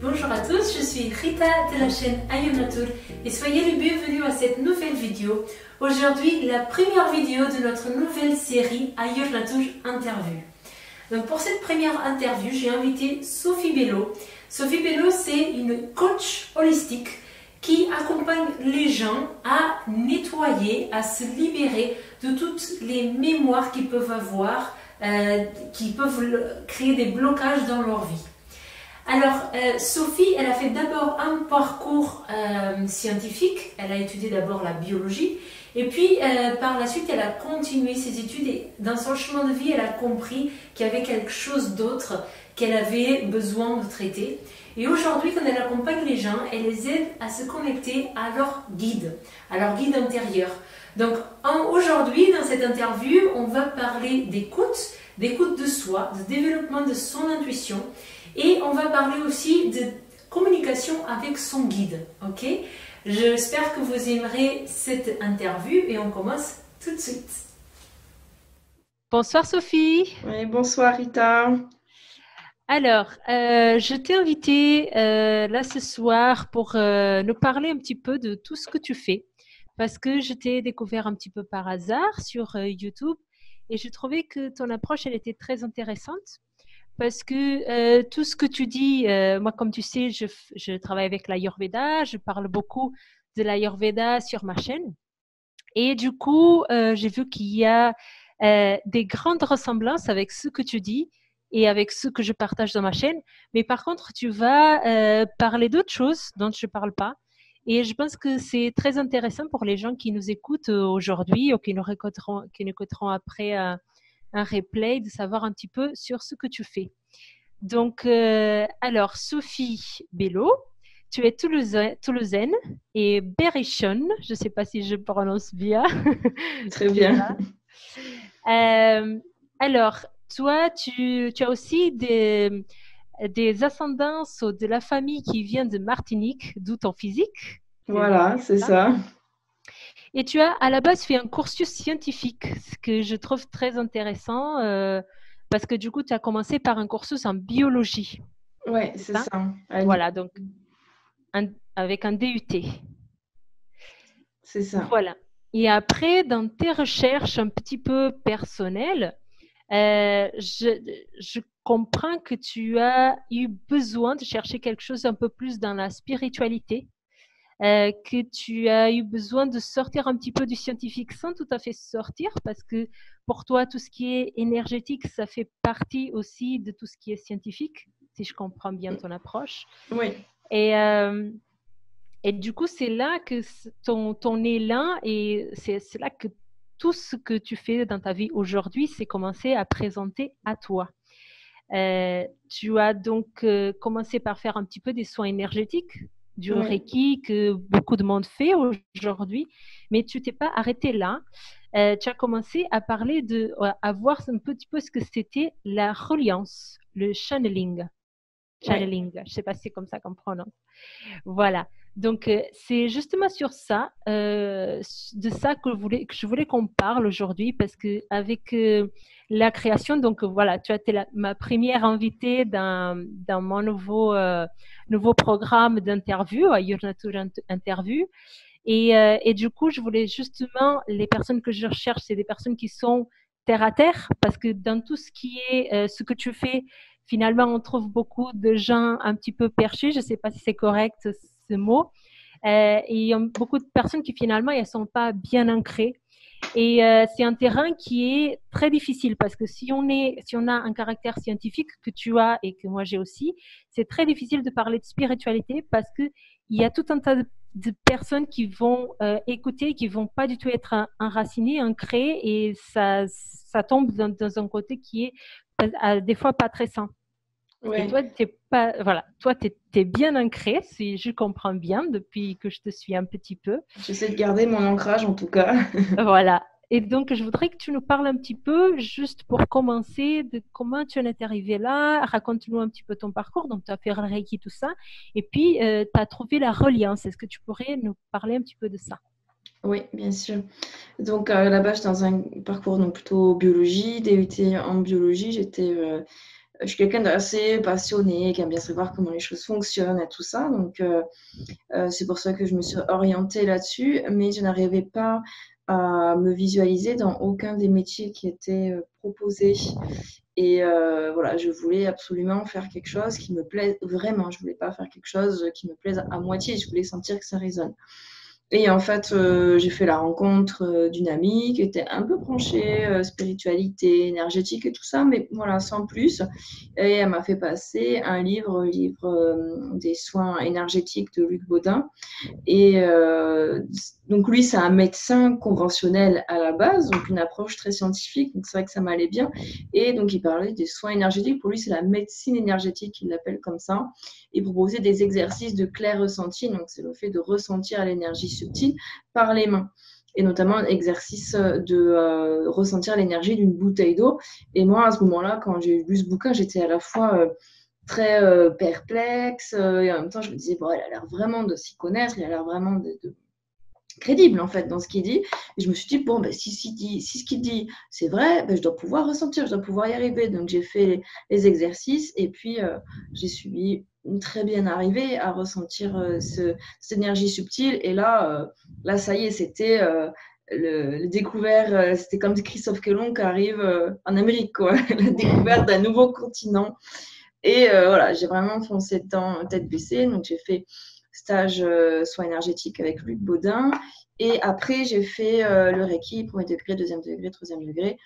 Bonjour à tous, je suis Rita de la chaîne Ayurnatur et soyez les bienvenus à cette nouvelle vidéo. Aujourd'hui, la première vidéo de notre nouvelle série Ayurnatur Interview. Donc pour cette première interview, j'ai invité Sophie Bello. Sophie Bello, c'est une coach holistique qui accompagne les gens à nettoyer, à se libérer de toutes les mémoires qu'ils peuvent avoir, qui peuvent créer des blocages dans leur vie. Alors, Sophie, elle a fait d'abord un parcours scientifique, elle a étudié d'abord la biologie, et puis par la suite, elle a continué ses études et dans son chemin de vie, elle a compris qu'il y avait quelque chose d'autre qu'elle avait besoin de traiter. Et aujourd'hui, quand elle accompagne les gens, elle les aide à se connecter à leur guide intérieur. Donc aujourd'hui, dans cette interview, on va parler d'écoute de soi, de développement de son intuition. Et on va parler aussi de communication avec son guide, ok? J'espère que vous aimerez cette interview et on commence tout de suite. Bonsoir Sophie. Oui, bonsoir Rita. Alors, je t'ai invitée là ce soir pour nous parler un petit peu de tout ce que tu fais. Parce que je t'ai découvert un petit peu par hasard sur YouTube et je trouvais que ton approche, elle était très intéressante. Parce que tout ce que tu dis, moi comme tu sais, je travaille avec l'Ayurveda, je parle beaucoup de l'Ayurveda sur ma chaîne. Et du coup, j'ai vu qu'il y a des grandes ressemblances avec ce que tu dis et avec ce que je partage dans ma chaîne. Mais par contre, tu vas parler d'autres choses dont je ne parle pas. Et je pense que c'est très intéressant pour les gens qui nous écoutent aujourd'hui ou qui nous écouteront après un replay, de savoir un petit peu sur ce que tu fais. Donc, alors, Sophie Bello, tu es toulousaine et berrichonne, je ne sais pas si je prononce bien. Très bien. Alors, toi, tu as aussi des ascendances de la famille qui vient de Martinique, d'où ton physique. Voilà, c'est ça. Et tu as à la base fait un cursus scientifique, ce que je trouve très intéressant parce que du coup, tu as commencé par un cursus en biologie. Ouais, C'est c'est ça? ça. Voilà, donc avec un DUT. C'est ça. Voilà. Et après, dans tes recherches un petit peu personnelles, je comprends que tu as eu besoin de chercher quelque chose un peu plus dans la spiritualité. Que tu as eu besoin de sortir un petit peu du scientifique sans tout à fait sortir, parce que pour toi, tout ce qui est énergétique, ça fait partie aussi de tout ce qui est scientifique, si je comprends bien ton approche. Oui. Et du coup, c'est là que ton élan, et c'est là que tout ce que tu fais dans ta vie aujourd'hui, c'est commencer à présenter à toi. Tu as donc commencé par faire un petit peu des soins énergétiques, du Oui. Reiki que beaucoup de monde fait aujourd'hui, mais tu t'es pas arrêté là. Tu as commencé à parler à voir un petit peu ce que c'était la reliance, le channeling. Oui. Channeling, je ne sais pas si c'est comme ça qu'on prononce. Voilà. Donc, c'est justement sur ça, de ça que je voulais qu'on parle aujourd'hui, parce que avec la création, donc voilà, tu as été ma première invitée dans mon nouveau programme d'interview, à Your Nature Interview. Et du coup, je voulais justement, les personnes que je recherche, c'est des personnes qui sont terre à terre, parce que dans tout ce qui est ce que tu fais, finalement, on trouve beaucoup de gens un petit peu perchés. Je ne sais pas si c'est correct ce mot. Et il y a beaucoup de personnes qui finalement, elles ne sont pas bien ancrées. Et c'est un terrain qui est très difficile parce que si on a un caractère scientifique que tu as et que moi j'ai aussi, c'est très difficile de parler de spiritualité parce que il y a tout un tas de personnes qui vont écouter, qui vont pas du tout être enracinées, ancrées et ça tombe dans un côté qui est des fois pas très sain. Et Ouais. toi, t'es bien ancré, si je comprends bien, depuis que je te suis un petit peu. J'essaie de garder mon ancrage en tout cas. Voilà. Et donc, je voudrais que tu nous parles un petit peu, juste pour commencer, de comment tu en es arrivé là. Raconte-nous un petit peu ton parcours. Donc, tu as fait le Reiki, tout ça. Et puis, tu as trouvé la reliance. Est-ce que tu pourrais nous parler un petit peu de ça? Oui, bien sûr. Donc là-bas, j'étais dans un parcours donc plutôt biologie, DUT en biologie. J'étais je suis quelqu'un d'assez passionné, qui aime bien savoir comment les choses fonctionnent et tout ça. Donc, c'est pour ça que je me suis orientée là-dessus, mais je n'arrivais pas à me visualiser dans aucun des métiers qui étaient proposés. Et voilà, je voulais absolument faire quelque chose qui me plaise vraiment. Je voulais pas faire quelque chose qui me plaise à moitié. Je voulais sentir que ça résonne. Et en fait, j'ai fait la rencontre d'une amie qui était un peu branchée spiritualité, énergétique et tout ça, mais voilà, sans plus. Et elle m'a fait passer un livre des soins énergétiques de Luc Baudin. Et donc lui, c'est un médecin conventionnel à la base, donc une approche très scientifique, donc c'est vrai que ça m'allait bien. Et donc il parlait des soins énergétiques, pour lui c'est la médecine énergétique, il l'appelle comme ça. Il proposait des exercices de clair ressenti, donc c'est le fait de ressentir l'énergie subtile par les mains. Et notamment l'exercice de ressentir l'énergie d'une bouteille d'eau. Et moi, à ce moment-là, quand j'ai lu ce bouquin, j'étais à la fois très perplexe et en même temps je me disais bon, elle a l'air vraiment de s'y connaître, il a l'air vraiment de crédible en fait dans ce qu'il dit. Et je me suis dit bon, ben, si ce qu'il dit c'est vrai, ben, je dois pouvoir ressentir, je dois pouvoir y arriver. Donc j'ai fait les exercices et puis j'ai suivi très bien arrivé à ressentir cette énergie subtile. Et là ça y est, c'était le découvert, c'était comme Christophe Colomb qui arrive en Amérique, quoi. La découverte d'un nouveau continent. Et voilà, j'ai vraiment foncé dedans tête baissée. Donc, j'ai fait stage soins énergétiques avec Luc Baudin. Et après, j'ai fait le Reiki, premier degré, deuxième degré, troisième degré.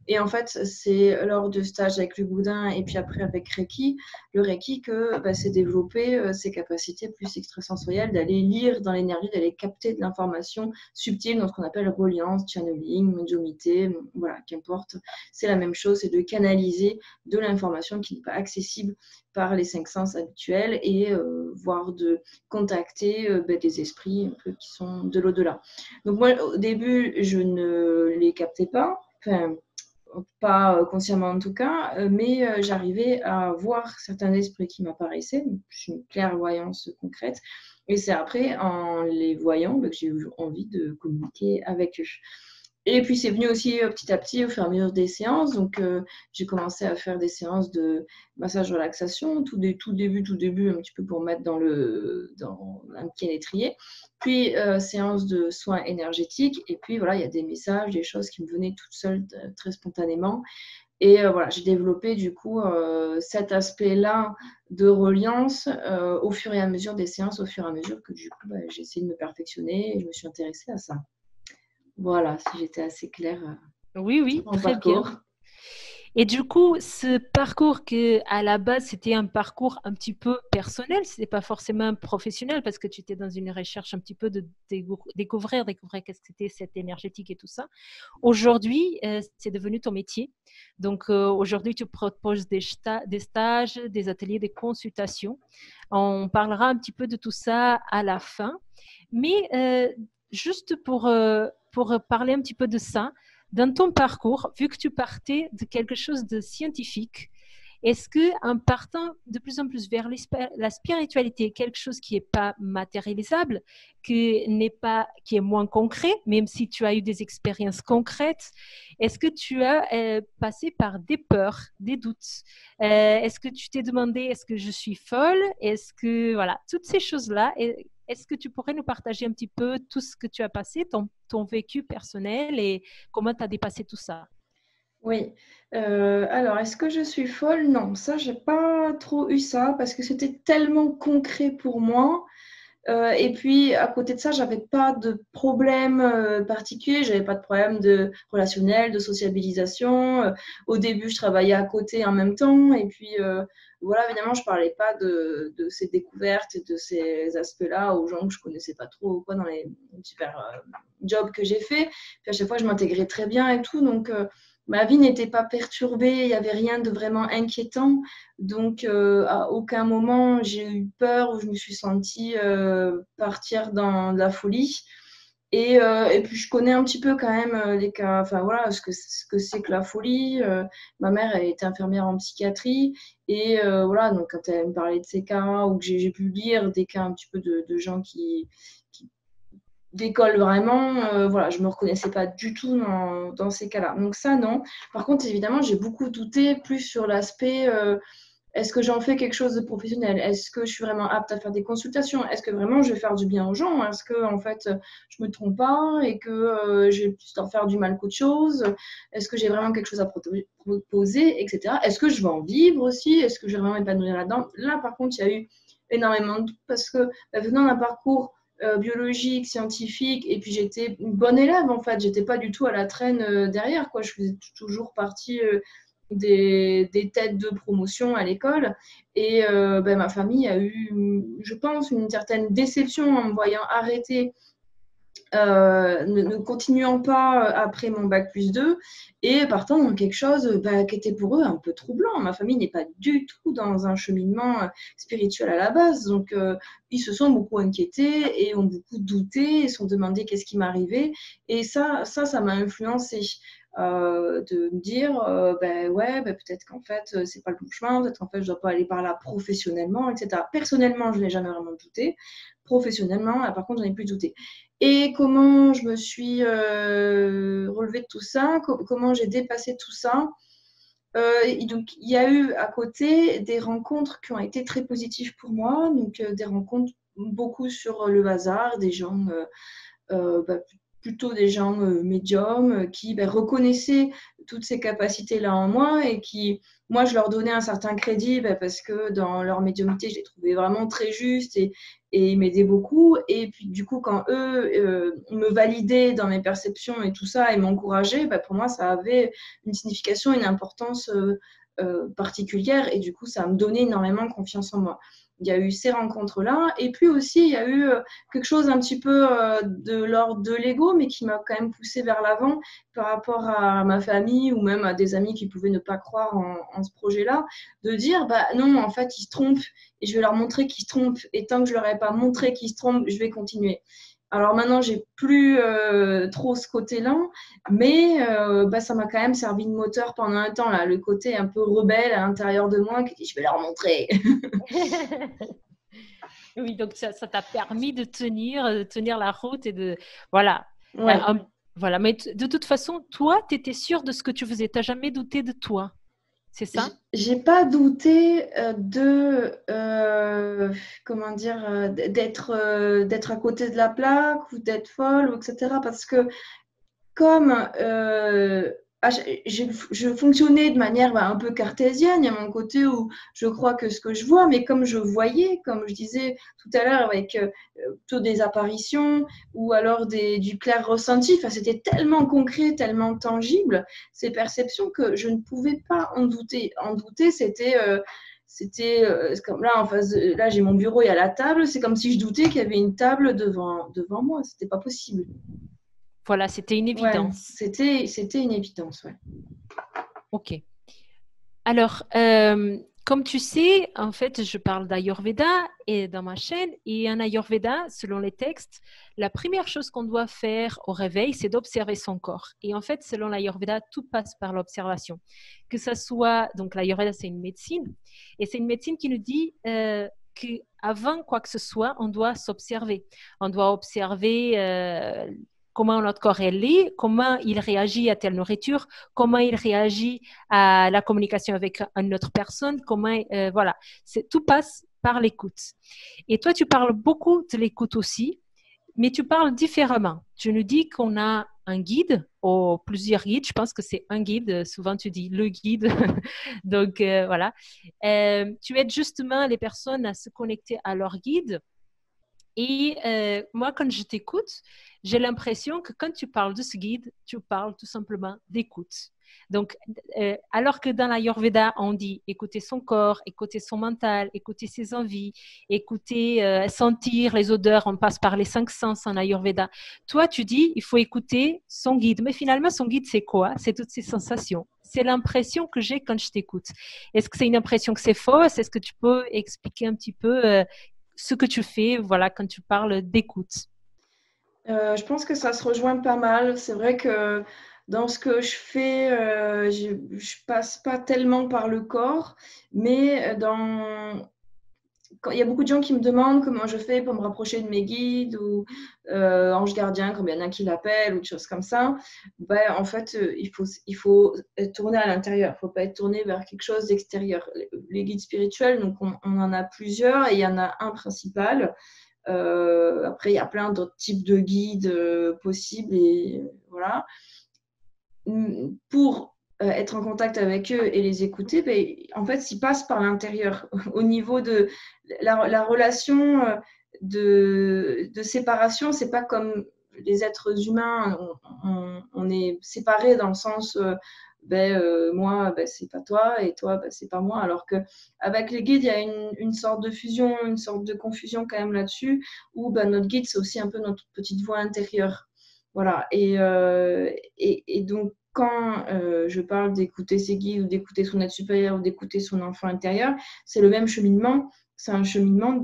Et en fait, c'est lors de stage avec Luc Boudin et puis après avec Reiki, le Reiki que s'est développé ses capacités plus extrasensorielles d'aller lire dans l'énergie, d'aller capter de l'information subtile dans ce qu'on appelle reliance, channeling, médiumnité, voilà, qu'importe. C'est la même chose, c'est de canaliser de l'information qui n'est pas accessible par les cinq sens habituels et voire de contacter des esprits un peu qui sont de l'au-delà. Donc moi, au début, je ne les captais pas. Enfin, pas consciemment en tout cas, mais j'arrivais à voir certains esprits qui m'apparaissaient. Je suis une clairvoyance concrète. Et c'est après, en les voyant, que j'ai eu envie de communiquer avec eux. Et puis c'est venu aussi petit à petit au fur et à mesure des séances. Donc j'ai commencé à faire des séances de massage relaxation, tout début, un petit peu pour mettre dans un pied l'étrier. Puis séance de soins énergétiques. Et puis voilà, il y a des messages, des choses qui me venaient toutes seules très spontanément. Et voilà, j'ai développé du coup cet aspect-là de reliance au fur et à mesure des séances, au fur et à mesure que du coup j'ai essayé de me perfectionner et je me suis intéressée à ça. Voilà, si j'étais assez claire Oui, sur mon très bien. parcours. Et du coup, ce parcours que à la base, c'était un parcours un petit peu personnel, ce n'était pas forcément professionnel parce que tu étais dans une recherche un petit peu de découvrir qu'est-ce que c'était cette énergétique et tout ça. Aujourd'hui, c'est devenu ton métier. Donc, aujourd'hui, tu proposes des stages, des ateliers, des consultations. On parlera un petit peu de tout ça à la fin. Mais juste pour parler un petit peu de ça, dans ton parcours, vu que tu partais de quelque chose de scientifique, est-ce qu'en partant de plus en plus vers la spiritualité, quelque chose qui n'est pas matérialisable, qui est moins concret, même si tu as eu des expériences concrètes, est-ce que tu as passé par des peurs, des doutes? Est-ce que tu t'es demandé, est-ce que je suis folle? Est-ce que, voilà, toutes ces choses-là, est-ce que tu pourrais nous partager un petit peu tout ce que tu as passé, ton vécu personnel et comment tu as dépassé tout ça? Oui. Alors, est-ce que je suis folle? Non, ça, j'ai pas trop eu ça parce que c'était tellement concret pour moi. Et puis, à côté de ça, j'avais pas de problème particulier. J'avais pas de problème de relationnel, de sociabilisation. Au début, je travaillais à côté en même temps. Et puis, voilà, évidemment, je parlais pas de ces découvertes et de ces aspects-là aux gens que je connaissais pas trop quoi, dans les super jobs que j'ai fait. Puis à chaque fois, je m'intégrais très bien et tout. Donc, ma vie n'était pas perturbée. Il n'y avait rien de vraiment inquiétant. Donc, à aucun moment, j'ai eu peur ou je me suis sentie partir dans la folie. Et puis, je connais un petit peu quand même les cas, enfin voilà, ce que c'est que la folie. Ma mère, elle était infirmière en psychiatrie. Et voilà, donc quand elle me parlait de ces cas, ou que j'ai pu lire des cas un petit peu de gens qui d'école vraiment, voilà, je me reconnaissais pas du tout dans ces cas-là. Donc ça, non. Par contre, évidemment, j'ai beaucoup douté plus sur l'aspect est-ce que j'en fais quelque chose de professionnel? Est-ce que je suis vraiment apte à faire des consultations? Est-ce que vraiment je vais faire du bien aux gens? Est-ce que en fait je me trompe pas et que je vais plus en faire du mal qu'autre chose? Est-ce que j'ai vraiment quelque chose à proposer, etc. Est-ce que je vais en vivre aussi? Est-ce que je vais vraiment m'épanouir là-dedans? Là, par contre, il y a eu énormément de doutes parce que venant d'un parcours biologique, scientifique, et puis j'étais une bonne élève en fait, j'étais pas du tout à la traîne derrière, quoi. Je faisais toujours partie des têtes de promotion à l'école. Et ma famille a eu, je pense, une certaine déception en me voyant arrêter, ne continuant pas après mon bac plus 2 et partant dans quelque chose qui était pour eux un peu troublant. Ma famille n'est pas du tout dans un cheminement spirituel à la base. Donc, ils se sont beaucoup inquiétés et ont beaucoup douté et se sont demandé qu'est-ce qui m'arrivait. Et ça m'a influencée. De me dire ouais, peut-être qu'en fait c'est pas le bon chemin, peut-être qu'en fait je dois pas aller par là professionnellement, etc. Personnellement je n'ai jamais vraiment douté, professionnellement là, par contre j'en ai plus douté. Et comment je me suis relevée de tout ça, comment j'ai dépassé tout ça. Donc, il y a eu à côté des rencontres qui ont été très positives pour moi, donc des rencontres beaucoup sur le hasard, des gens plutôt des gens médiums qui reconnaissaient toutes ces capacités-là en moi et qui, moi, je leur donnais un certain crédit parce que dans leur médiumnité, je les trouvais vraiment très justes et ils m'aidaient beaucoup. Et puis, du coup, quand eux me validaient dans mes perceptions et tout ça et m'encourageaient, pour moi, ça avait une signification, une importance particulière et du coup, ça me donnait énormément confiance en moi. Il y a eu ces rencontres-là. Et puis aussi, il y a eu quelque chose un petit peu de l'ordre de l'ego, mais qui m'a quand même poussée vers l'avant par rapport à ma famille ou même à des amis qui pouvaient ne pas croire en ce projet-là, de dire, non, en fait, ils se trompent et je vais leur montrer qu'ils se trompent. Et tant que je leur ai pas montré qu'ils se trompent, je vais continuer. Alors maintenant, j'ai plus trop ce côté-là, mais ça m'a quand même servi de moteur pendant un temps, là, le côté un peu rebelle à l'intérieur de moi qui dit, je vais leur montrer. Oui, donc ça t'a permis de tenir la route et de… Voilà. Ouais. Voilà. Mais de toute façon, toi, tu étais sûre de ce que tu faisais. Tu n'as jamais douté de toi. C'est ça? J'ai pas douté comment dire, d'être à côté de la plaque ou d'être folle, etc. Parce que comme je fonctionnais de manière un peu cartésienne, il y a mon côté où je crois que ce que je vois, mais comme je voyais, comme je disais tout à l'heure, avec plutôt des apparitions ou alors du clair ressenti, c'était tellement concret, tellement tangible, ces perceptions que je ne pouvais pas en douter. En douter, c'était comme là, en face là, j'ai mon bureau et à la table, c'est comme si je doutais qu'il y avait une table devant moi, c'était pas possible. Voilà, c'était une évidence. Ouais, c'était une évidence, ouais. Ok. Alors, comme tu sais, en fait, je parle d'Ayurveda et dans ma chaîne. Et en Ayurveda, selon les textes, la première chose qu'on doit faire au réveil, c'est d'observer son corps. Et en fait, selon l'Ayurveda, tout passe par l'observation. Que ça soit, donc l'Ayurveda, c'est une médecine. Et c'est une médecine qui nous dit qu'avant quoi que ce soit, on doit s'observer. On doit observer comment notre corps est, comment il réagit à telle nourriture, comment il réagit à la communication avec une autre personne, voilà. Tout passe par l'écoute. Et toi, tu parles beaucoup de l'écoute aussi, mais tu parles différemment. Tu nous dis qu'on a un guide, ou plusieurs guides, je pense que c'est un guide, souvent tu dis le guide, donc voilà. Tu aides justement les personnes à se connecter à leur guide. Et moi, quand je t'écoute, j'ai l'impression que quand tu parles de ce guide, tu parles tout simplement d'écoute. Donc, alors que dans l'Ayurveda, on dit écouter son corps, écouter son mental, écouter ses envies, écouter, sentir les odeurs, on passe par les 5 sens en Ayurveda. Toi, tu dis il faut écouter son guide. Mais finalement, son guide, c'est quoi? C'est toutes ces sensations. C'est l'impression que j'ai quand je t'écoute. Est-ce que c'est une impression que c'est fausse? Est-ce que tu peux expliquer un petit peu ce que tu fais, voilà, quand tu parles d'écoute? Je pense que ça se rejoint pas mal. C'est vrai que dans ce que je fais, je passe pas tellement par le corps, mais il y a beaucoup de gens qui me demandent comment je fais pour me rapprocher de mes guides ou ange gardien, comme il y en a qui l'appellent ou des choses comme ça. Ben, en fait, il faut être tourné à l'intérieur. Il ne faut pas être tourné vers quelque chose d'extérieur. Les guides spirituels, donc on en a plusieurs et il y en a un principal. Après, il y a plein d'autres types de guides possibles et voilà. Pour être en contact avec eux et les écouter, ben, en fait, ils passent par l'intérieur. Au niveau de la relation de séparation, c'est pas comme les êtres humains, on est séparés dans le sens moi, c'est pas toi et toi, c'est pas moi. Alors qu'avec les guides, il y a une sorte de fusion, une sorte de confusion quand même là-dessus, où notre guide, c'est aussi un peu notre petite voix intérieure. Voilà. Et donc, quand je parle d'écouter ses guides ou d'écouter son être supérieur ou d'écouter son enfant intérieur, c'est le même cheminement. C'est un cheminement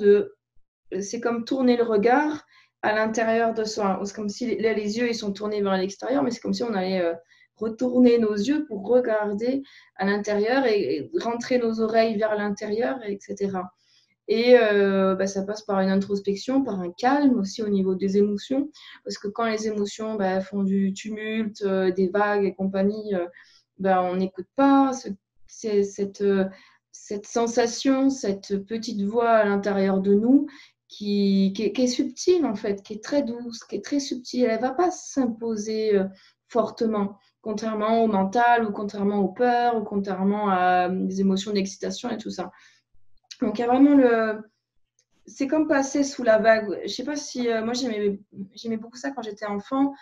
c'est comme tourner le regard à l'intérieur de soi. C'est comme si là, les yeux ils sont tournés vers l'extérieur, mais c'est comme si on allait retourner nos yeux pour regarder à l'intérieur et rentrer nos oreilles vers l'intérieur, etc. Et ça passe par une introspection, par un calme aussi au niveau des émotions. Parce que quand les émotions font du tumulte, des vagues et compagnie, on n'écoute pas cette sensation, cette petite voix à l'intérieur de nous qui est subtile en fait, qui est très douce, qui est très subtile. Elle ne va pas s'imposer fortement, contrairement au mental ou contrairement aux peurs ou contrairement à des émotions d'excitation et tout ça. Donc, il y a vraiment c'est comme passer sous la vague. Je ne sais pas si. Moi, j'aimais beaucoup ça quand j'étais enfant,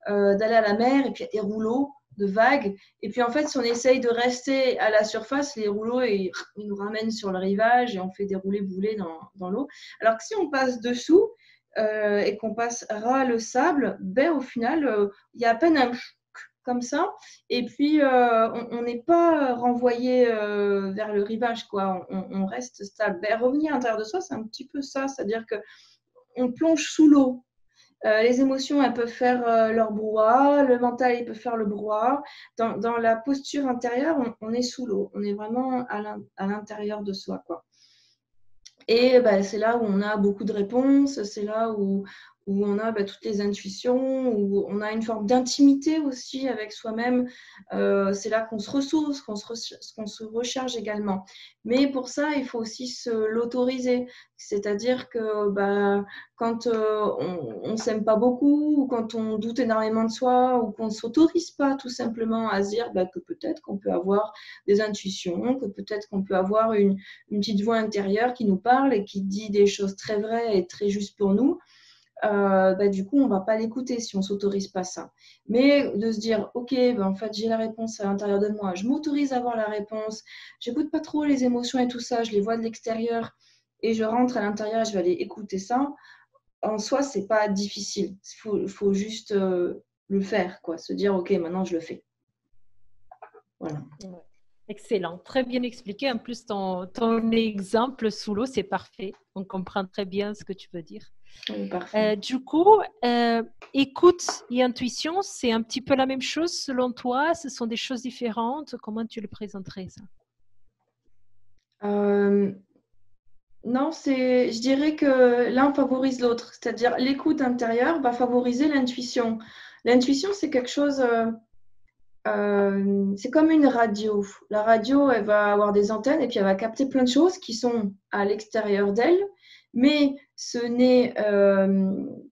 d'aller à la mer et puis il y a des rouleaux de vagues. Et puis, en fait, si on essaye de rester à la surface, les rouleaux, ils nous ramènent sur le rivage et on fait dérouler bouler dans l'eau. Alors que si on passe dessous et qu'on passe ras le sable, au final, il y a à peine un comme ça. Et puis, on n'est pas renvoyé vers le rivage, quoi. On reste stable. Revenir à l'intérieur de soi, c'est un petit peu ça. C'est-à-dire qu'on plonge sous l'eau. Les émotions, elles peuvent faire leur brouhaha. Le mental, il peut faire le brouhaha. Dans la posture intérieure, on est sous l'eau. On est vraiment à l'intérieur de soi, quoi. Et c'est là où on a beaucoup de réponses, c'est là où on a toutes les intuitions, où on a une forme d'intimité aussi avec soi-même. C'est là qu'on se ressource, qu'on se recharge également. Mais pour ça, il faut aussi se l'autoriser. C'est-à-dire que quand on ne s'aime pas beaucoup, ou quand on doute énormément de soi, ou qu'on ne s'autorise pas tout simplement à se dire que peut-être qu'on peut avoir des intuitions, que peut-être qu'on peut avoir une petite voix intérieure qui nous parle et qui dit des choses très vraies et très justes pour nous, du coup, on ne va pas l'écouter si on ne s'autorise pas ça. Mais de se dire, ok, en fait, j'ai la réponse à l'intérieur de moi, je m'autorise à avoir la réponse, j'écoute pas trop les émotions et tout ça, je les vois de l'extérieur et je rentre à l'intérieur et je vais aller écouter ça. En soi, c'est pas difficile. Il faut juste le faire, quoi. Se dire, ok, maintenant je le fais. Voilà. Ouais. Excellent, très bien expliqué. En plus, ton exemple sous l'eau, c'est parfait. On comprend très bien ce que tu veux dire. Oui, parfait. Du coup, écoute et intuition, c'est un petit peu la même chose selon toi? Ce sont des choses différentes? Comment tu le présenterais, ça? Non, je dirais que l'un favorise l'autre. C'est-à-dire l'écoute intérieure va favoriser l'intuition. L'intuition, c'est quelque chose... c'est comme une radio. La radio, elle va avoir des antennes et puis elle va capter plein de choses qui sont à l'extérieur d'elle, mais ce n'est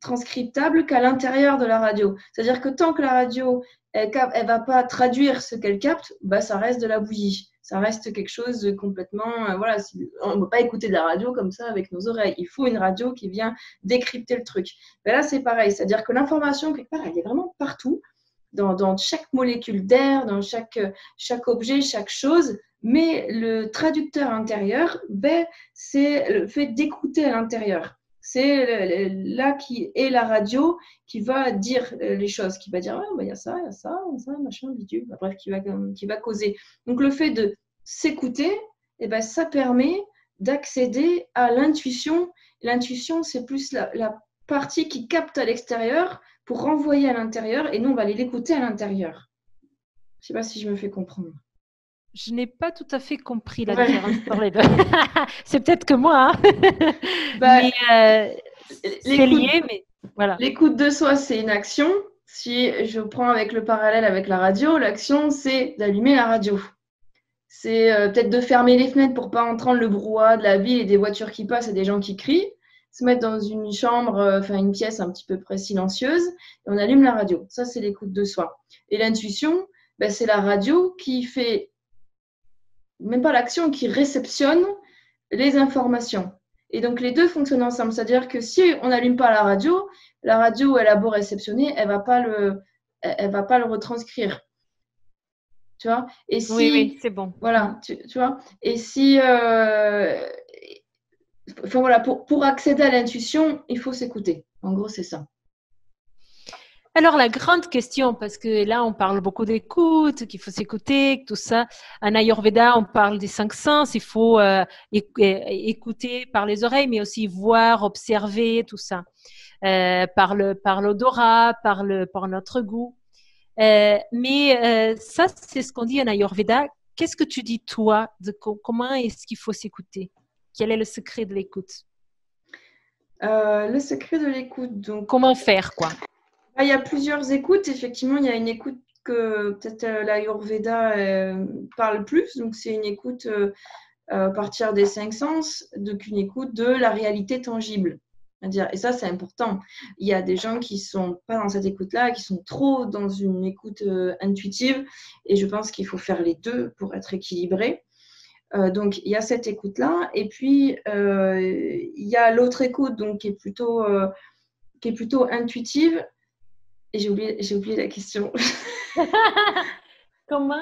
transcriptable qu'à l'intérieur de la radio. C'est-à-dire que tant que la radio, elle va pas traduire ce qu'elle capte, ça reste de la bouillie. Ça reste quelque chose de complètement... voilà, on ne peut pas écouter de la radio comme ça avec nos oreilles. Il faut une radio qui vient décrypter le truc. Là, c'est pareil. C'est-à-dire que l'information, quelque part, elle est vraiment partout. Dans chaque molécule d'air, dans chaque objet, chaque chose. Mais le traducteur intérieur, c'est le fait d'écouter à l'intérieur. C'est là qui est la radio qui va dire les choses, qui va dire il y a ça, machin, bidule, bref, qui va causer. Donc le fait de s'écouter, ça permet d'accéder à l'intuition. L'intuition, c'est plus la partie qui capte à l'extérieur pour renvoyer à l'intérieur et nous, on va aller l'écouter à l'intérieur. Je ne sais pas si je me fais comprendre. je n'ai pas tout à fait compris la Ouais. différence entre les deux. C'est peut-être que moi, hein. Bah, Mais c'est l'écoute, lié, mais voilà. l'écoute de soi, c'est une action. Si je prends avec le parallèle avec la radio, l'action, c'est d'allumer la radio. C'est peut-être de fermer les fenêtres pour pas entendre le brouhaha de la ville et des voitures qui passent et des gens qui crient. Se mettre dans une chambre, enfin une pièce un petit peu près silencieuse, et on allume la radio. Ça, c'est l'écoute de soi. Et l'intuition, ben, c'est la radio qui fait, même pas l'action, qui réceptionne les informations. Et donc, les deux fonctionnent ensemble. C'est-à-dire que si on n'allume pas la radio, elle a beau réceptionner, elle va pas le retranscrire. Tu vois? Et Oui, si, oui, c'est bon. voilà, tu vois? Et si, enfin voilà, pour accéder à l'intuition, il faut s'écouter. En gros, c'est ça. Alors, la grande question, parce que là, on parle beaucoup d'écoute, qu'il faut s'écouter, tout ça. En Ayurveda, on parle des 5 sens. Il faut écouter par les oreilles, mais aussi voir, observer, tout ça. Par l'odorat, par notre goût. Mais ça, c'est ce qu'on dit en Ayurveda. Qu'est-ce que tu dis, toi, comment est-ce qu'il faut s'écouter? Quel est le secret de l'écoute? Le secret de l'écoute, donc, Comment faire, quoi? il y a plusieurs écoutes. Effectivement, il y a une écoute que peut-être l'Ayurveda parle plus. Donc, c'est une écoute à partir des 5 sens, donc une écoute de la réalité tangible. Et ça, c'est important. Il y a des gens qui sont pas dans cette écoute-là, qui sont trop dans une écoute intuitive. Et je pense qu'il faut faire les deux pour être équilibré. Donc, il y a cette écoute-là. Et puis, il y a l'autre écoute donc, qui est plutôt intuitive. Et j'ai oublié la question. Comment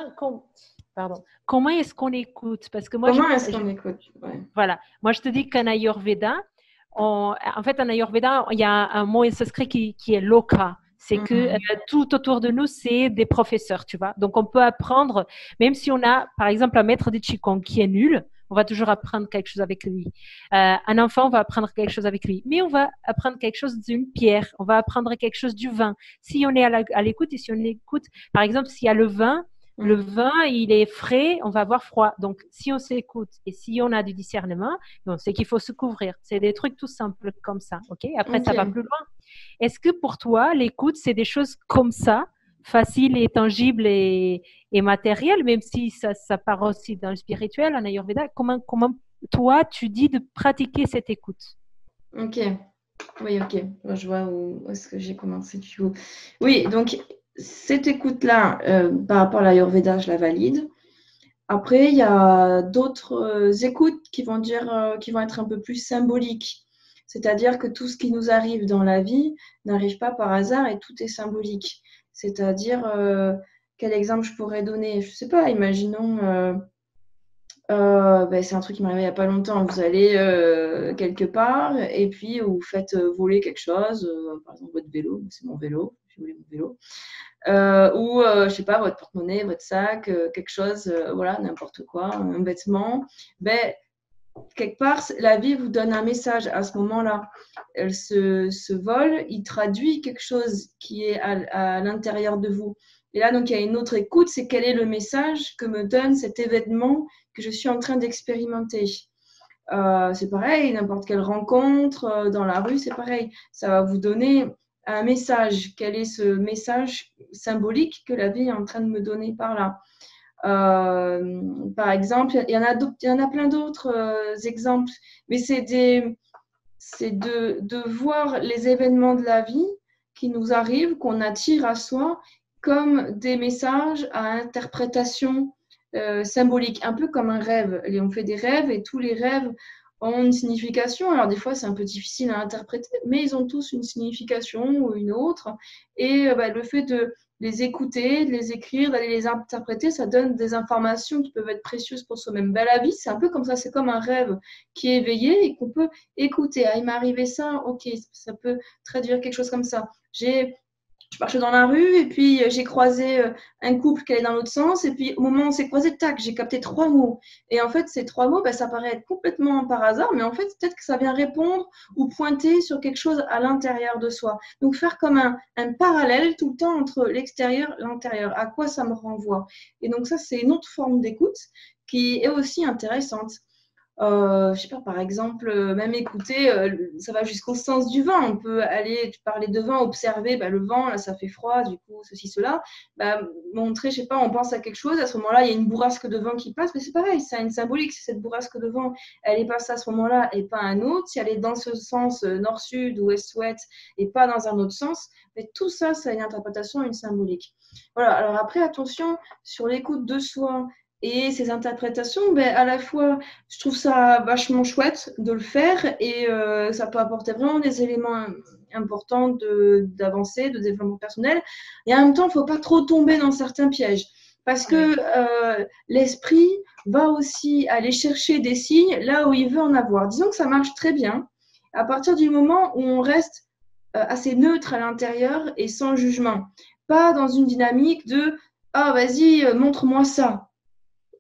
est-ce qu'on écoute? Parce que moi, Comment est-ce qu'on écoute? Ouais. voilà. Moi, je te dis qu'en Ayurveda, en fait, en Ayurveda, il y a un mot en sanskrit qui est loka. C'est que tout autour de nous, c'est des professeurs, tu vois. Donc, on peut apprendre, même si on a, par exemple, un maître de Qigong qui est nul, on va toujours apprendre quelque chose avec lui. Un enfant, on va apprendre quelque chose avec lui. Mais on va apprendre quelque chose d'une pierre. On va apprendre quelque chose du vin. Si on est à l'écoute et si on écoute, par exemple, s'il y a le vin, il est frais, on va avoir froid. Donc, si on s'écoute et si on a du discernement, on sait qu'il faut se couvrir. C'est des trucs tout simples comme ça. Après, ça va plus loin. Est-ce que pour toi, l'écoute, c'est des choses comme ça, faciles et tangibles et matérielles, même si ça part aussi dans le spirituel, en Ayurveda? Comment toi, tu dis de pratiquer cette écoute? Ok. Oui, ok. Moi, je vois où est-ce que j'ai commencé du coup. Oui, donc cette écoute-là, par rapport à l'Ayurveda, je la valide. Après, il y a d'autres écoutes qui vont être un peu plus symboliques. C'est-à-dire que tout ce qui nous arrive dans la vie n'arrive pas par hasard et tout est symbolique. C'est-à-dire, quel exemple je pourrais donner? Je ne sais pas, imaginons, c'est un truc qui m'est arrivé il n'y a pas longtemps. Vous allez quelque part et puis vous faites voler quelque chose, par exemple votre vélo, c'est mon vélo, j'ai volé mon vélo. Ou je sais pas, votre porte-monnaie, votre sac, quelque chose, voilà, n'importe quoi, un vêtement. Quelque part, la vie vous donne un message à ce moment-là. Ce vol, il traduit quelque chose qui est à l'intérieur de vous. Et là, donc, il y a une autre écoute, c'est quel est le message que me donne cet événement que je suis en train d'expérimenter. C'est pareil, n'importe quelle rencontre dans la rue, c'est pareil. Ça va vous donner un message. Quel est ce message symbolique que la vie est en train de me donner par là? Par exemple, il y en a plein d'autres exemples, mais c'est de voir les événements de la vie qui nous arrivent, qu'on attire à soi, comme des messages à interprétation symbolique, un peu comme un rêve. Et on fait des rêves et tous les rêves ont une signification. Alors des fois, c'est un peu difficile à interpréter, mais ils ont tous une signification ou une autre. Et le fait de les écouter, de les écrire, d'aller les interpréter, ça donne des informations qui peuvent être précieuses pour soi-même. La vie, c'est un peu comme ça, c'est comme un rêve qui est éveillé et qu'on peut écouter. Ah, il m'est arrivé ça, ok, ça peut traduire quelque chose comme ça. J'ai je marchais dans la rue et puis j'ai croisé un couple qui allait dans l'autre sens. Et puis au moment où on s'est croisés, tac, j'ai capté 3 mots. Et en fait, ces 3 mots, ben, ça paraît être complètement par hasard, mais en fait, peut-être que ça vient répondre ou pointer sur quelque chose à l'intérieur de soi. Donc faire comme un parallèle tout le temps entre l'extérieur et l'intérieur. À quoi ça me renvoie? Et donc ça, c'est une autre forme d'écoute qui est aussi intéressante. Je sais pas, par exemple, même écouter, ça va jusqu'au sens du vent. On peut aller, tu parlais de vent, observer bah, le vent, là ça fait froid, du coup, ceci, cela. Bah, montrer, je sais pas, on pense à quelque chose, à ce moment-là, il y a une bourrasque de vent qui passe, mais c'est pareil, ça a une symbolique. Si cette bourrasque de vent, elle est passée à ce moment-là et pas un autre, si elle est dans ce sens nord-sud ou est-ouest et pas dans un autre sens, mais tout ça, ça a une interprétation, une symbolique. Voilà, alors après, attention, sur l'écoute de soi et ces interprétations, ben, à la fois, je trouve ça vachement chouette de le faire et ça peut apporter vraiment des éléments importants d'avancée, de développement personnel. Et en même temps, il ne faut pas trop tomber dans certains pièges parce que l'esprit va aussi aller chercher des signes là où il veut en avoir. Disons que ça marche très bien à partir du moment où on reste assez neutre à l'intérieur et sans jugement. Pas dans une dynamique de « Ah, vas-y, montre-moi ça ».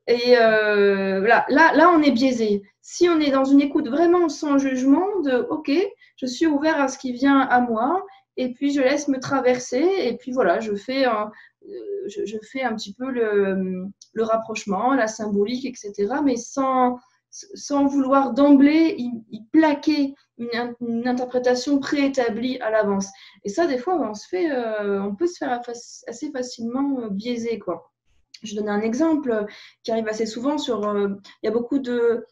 Et là, on est biaisé. Si on est dans une écoute vraiment sans jugement, de OK, je suis ouvert à ce qui vient à moi, et puis je laisse me traverser, et puis voilà, je fais un petit peu le rapprochement, la symbolique, etc., mais sans vouloir d'emblée y plaquer une interprétation préétablie à l'avance. Et ça, des fois, on peut se faire assez facilement biaiser, quoi. Je donne un exemple qui arrive assez souvent il y a beaucoup de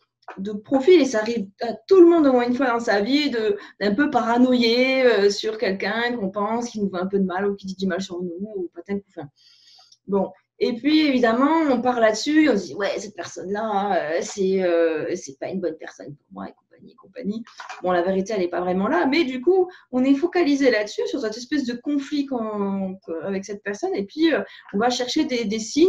profils et ça arrive à tout le monde au moins une fois dans sa vie d'un peu paranoïer sur quelqu'un qu'on pense qui nous veut un peu de mal ou qui dit du mal sur nous ou patin couffin. Bon. Et puis évidemment, on part là-dessus, on se dit ouais, cette personne-là, c'est pas une bonne personne pour moi et compagnie, et compagnie. Bon, la vérité, elle n'est pas vraiment là, mais du coup, on est focalisé là-dessus, sur cette espèce de conflit avec cette personne, et puis on va chercher des signes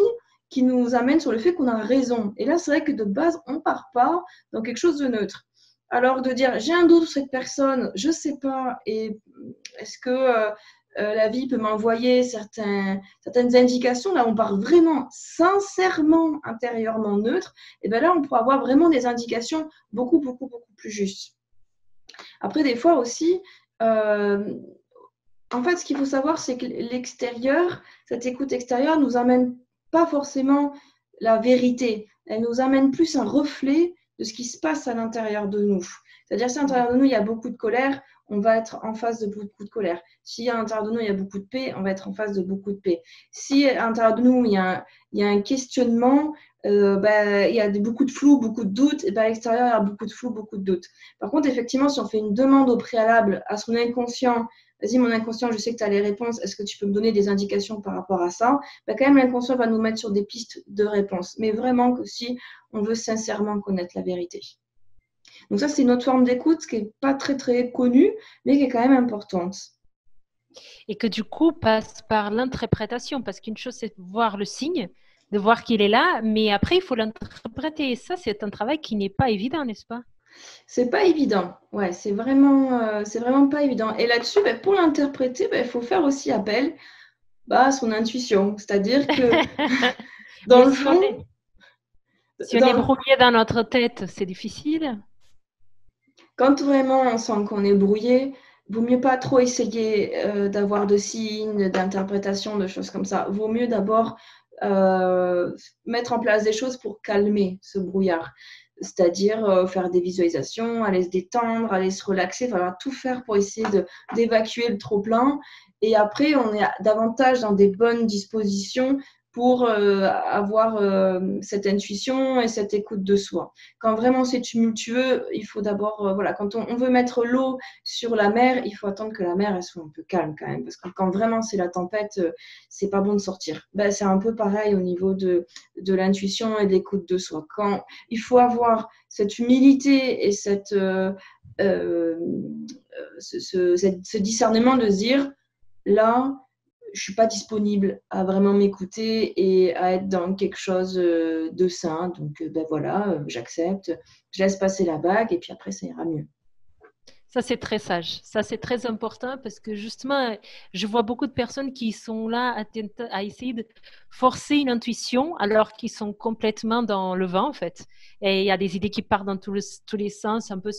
qui nous amènent sur le fait qu'on a raison. Et là, c'est vrai que de base, on ne part pas dans quelque chose de neutre. Alors de dire j'ai un doute sur cette personne, je ne sais pas, et est-ce que la vie peut m'envoyer certaines indications, là on part vraiment sincèrement, intérieurement neutre, et bien là on pourra avoir vraiment des indications beaucoup, beaucoup, beaucoup plus justes. Après, des fois aussi, en fait, ce qu'il faut savoir, c'est que l'extérieur, cette écoute extérieure nous amène pas forcément la vérité, elle nous amène plus un reflet de ce qui se passe à l'intérieur de nous. C'est-à-dire, si à l'intérieur de nous, il y a beaucoup de colère, on va être en face de beaucoup de colère. Si à l'intérieur de nous, il y a beaucoup de paix, on va être en face de beaucoup de paix. Si à l'intérieur de nous, il y a un questionnement, il y a beaucoup de flou, beaucoup de doutes, et à l'extérieur, il y a beaucoup de flou, beaucoup de doutes. Par contre, effectivement, si on fait une demande au préalable à son inconscient, vas-y, mon inconscient, je sais que tu as les réponses, est-ce que tu peux me donner des indications par rapport à ça? Quand même, l'inconscient va nous mettre sur des pistes de réponse. Mais vraiment que si on veut sincèrement connaître la vérité. Donc ça, c'est une autre forme d'écoute qui n'est pas très, très connue, mais qui est quand même importante. Et que du coup, passe par l'interprétation, parce qu'une chose, c'est de voir le signe, de voir qu'il est là, mais après, il faut l'interpréter. Et ça, c'est un travail qui n'est pas évident, n'est-ce pas? C'est pas évident, ouais, c'est vraiment pas évident. Et là-dessus, pour l'interpréter, il faut faire aussi appel à son intuition. C'est-à-dire que dans le fond, si on est brouillé dans notre tête, c'est difficile. Quand vraiment on sent qu'on est brouillé, vaut mieux pas trop essayer d'avoir de signes, d'interprétations, de choses comme ça. Vaut mieux d'abord mettre en place des choses pour calmer ce brouillard. C'est-à-dire faire des visualisations, aller se détendre, aller se relaxer, falloir tout faire pour essayer d'évacuer le trop-plein. Et après, on est davantage dans des bonnes dispositions pour avoir cette intuition et cette écoute de soi. Quand vraiment c'est tumultueux, il faut d'abord, quand on veut mettre l'eau sur la mer, il faut attendre que la mer elle soit un peu calme quand même, parce que quand vraiment c'est la tempête, c'est pas bon de sortir. C'est un peu pareil au niveau de l'intuition et de l'écoute de soi. Quand il faut avoir cette humilité et ce discernement de se dire, là, je suis pas disponible à vraiment m'écouter et à être dans quelque chose de sain. Donc, voilà, j'accepte, je laisse passer la bague et puis après, ça ira mieux. Ça, c'est très sage. Ça, c'est très important parce que justement, je vois beaucoup de personnes qui sont là à essayer de forcer une intuition alors qu'ils sont complètement dans le vent, en fait. Et il y a des idées qui partent dans tous les sens, un peu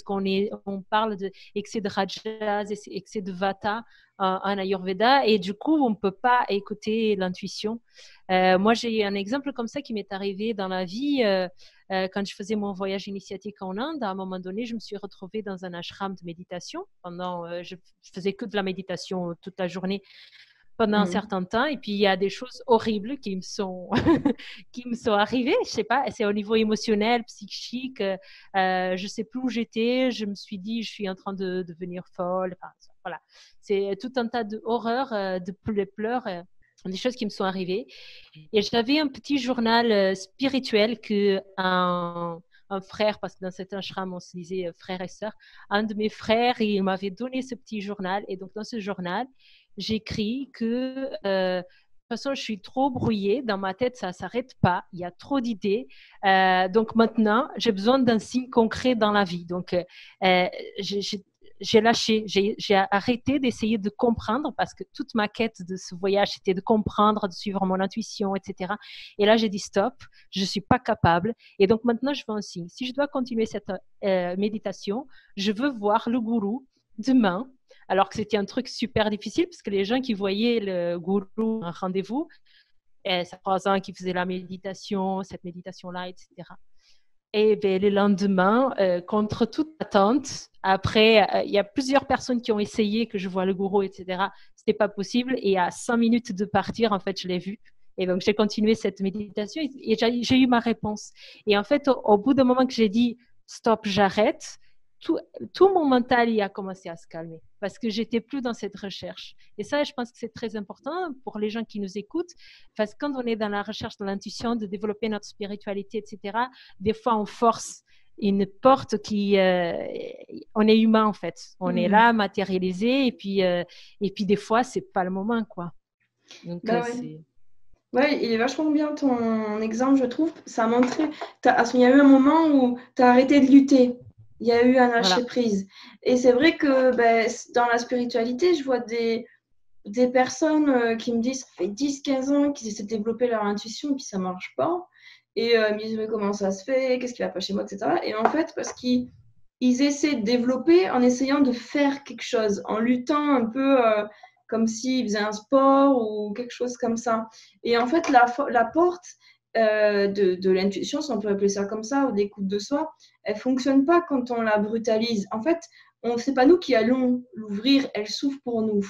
on parle d'excès de rajas, excès de vata en Ayurveda, et du coup, on ne peut pas écouter l'intuition. Moi, j'ai un exemple comme ça qui m'est arrivé dans la vie. Quand je faisais mon voyage initiatique en Inde, à un moment donné, je me suis retrouvée dans un ashram de méditation. Je faisais que de la méditation toute la journée pendant un Mhm. certain temps. Et puis, il y a des choses horribles qui me sont, qui me sont arrivées. Je sais pas, c'est au niveau émotionnel, psychique. Je sais plus où j'étais. Je me suis dit, je suis en train de devenir folle. Enfin, voilà. C'est tout un tas d'horreurs, de pleurs. Des choses qui me sont arrivées. Et j'avais un petit journal spirituel que un frère, parce que dans cet ashram, on se disait frère et sœur, un de mes frères, il m'avait donné ce petit journal. Et donc, dans ce journal, j'écris que de toute façon, je suis trop brouillée. Dans ma tête, ça ne s'arrête pas. Il y a trop d'idées. Donc maintenant, j'ai besoin d'un signe concret dans la vie. Donc, j'ai lâché, j'ai arrêté d'essayer de comprendre parce que toute ma quête de ce voyage, c'était de comprendre, de suivre mon intuition, etc. Et là, j'ai dit stop, je ne suis pas capable. Et donc maintenant, je veux un signe. Si je dois continuer cette méditation, je veux voir le gourou demain, alors que c'était un truc super difficile parce que les gens qui voyaient le gourou un rendez-vous, ça 3 ans qui faisaient la méditation, cette méditation-là, etc. Et bien, le lendemain, contre toute attente, après, il y a plusieurs personnes qui ont essayé que je vois le gourou, etc. C'était pas possible. Et à 5 minutes de partir, en fait, je l'ai vu. Et donc, j'ai continué cette méditation et j'ai eu ma réponse. Et en fait, au bout d'un moment que j'ai dit stop, j'arrête, tout, tout mon mental y a commencé à se calmer parce que j'étais plus dans cette recherche. Et ça, je pense que c'est très important pour les gens qui nous écoutent parce que quand on est dans la recherche de l'intuition, de développer notre spiritualité, etc., des fois, on force une porte qui... on est humain, en fait. On est Mhm. là, matérialisé, et puis des fois, c'est pas le moment, quoi. Donc, Bah ouais. c'est... Ouais, il est vachement bien ton exemple, je trouve. Ça a montré, il y a eu un moment où tu as arrêté de lutter. Il y a eu un Voilà. lâcher-prise. Et c'est vrai que ben, dans la spiritualité, je vois des personnes qui me disent, ça fait 10 15 ans qu'ils essaient de développer leur intuition et puis ça marche pas. Et ils me disent, mais comment ça se fait? Qu'est-ce qui va pas chez moi, etc. Et en fait, parce qu'ils essaient de développer en essayant de faire quelque chose, en luttant un peu comme s'ils faisaient un sport ou quelque chose comme ça. Et en fait, la porte de l'intuition, si on peut appeler ça comme ça, ou d'écoute de soi, elle fonctionne pas quand on la brutalise. En fait, c'est pas nous qui allons l'ouvrir, elle s'ouvre pour nous.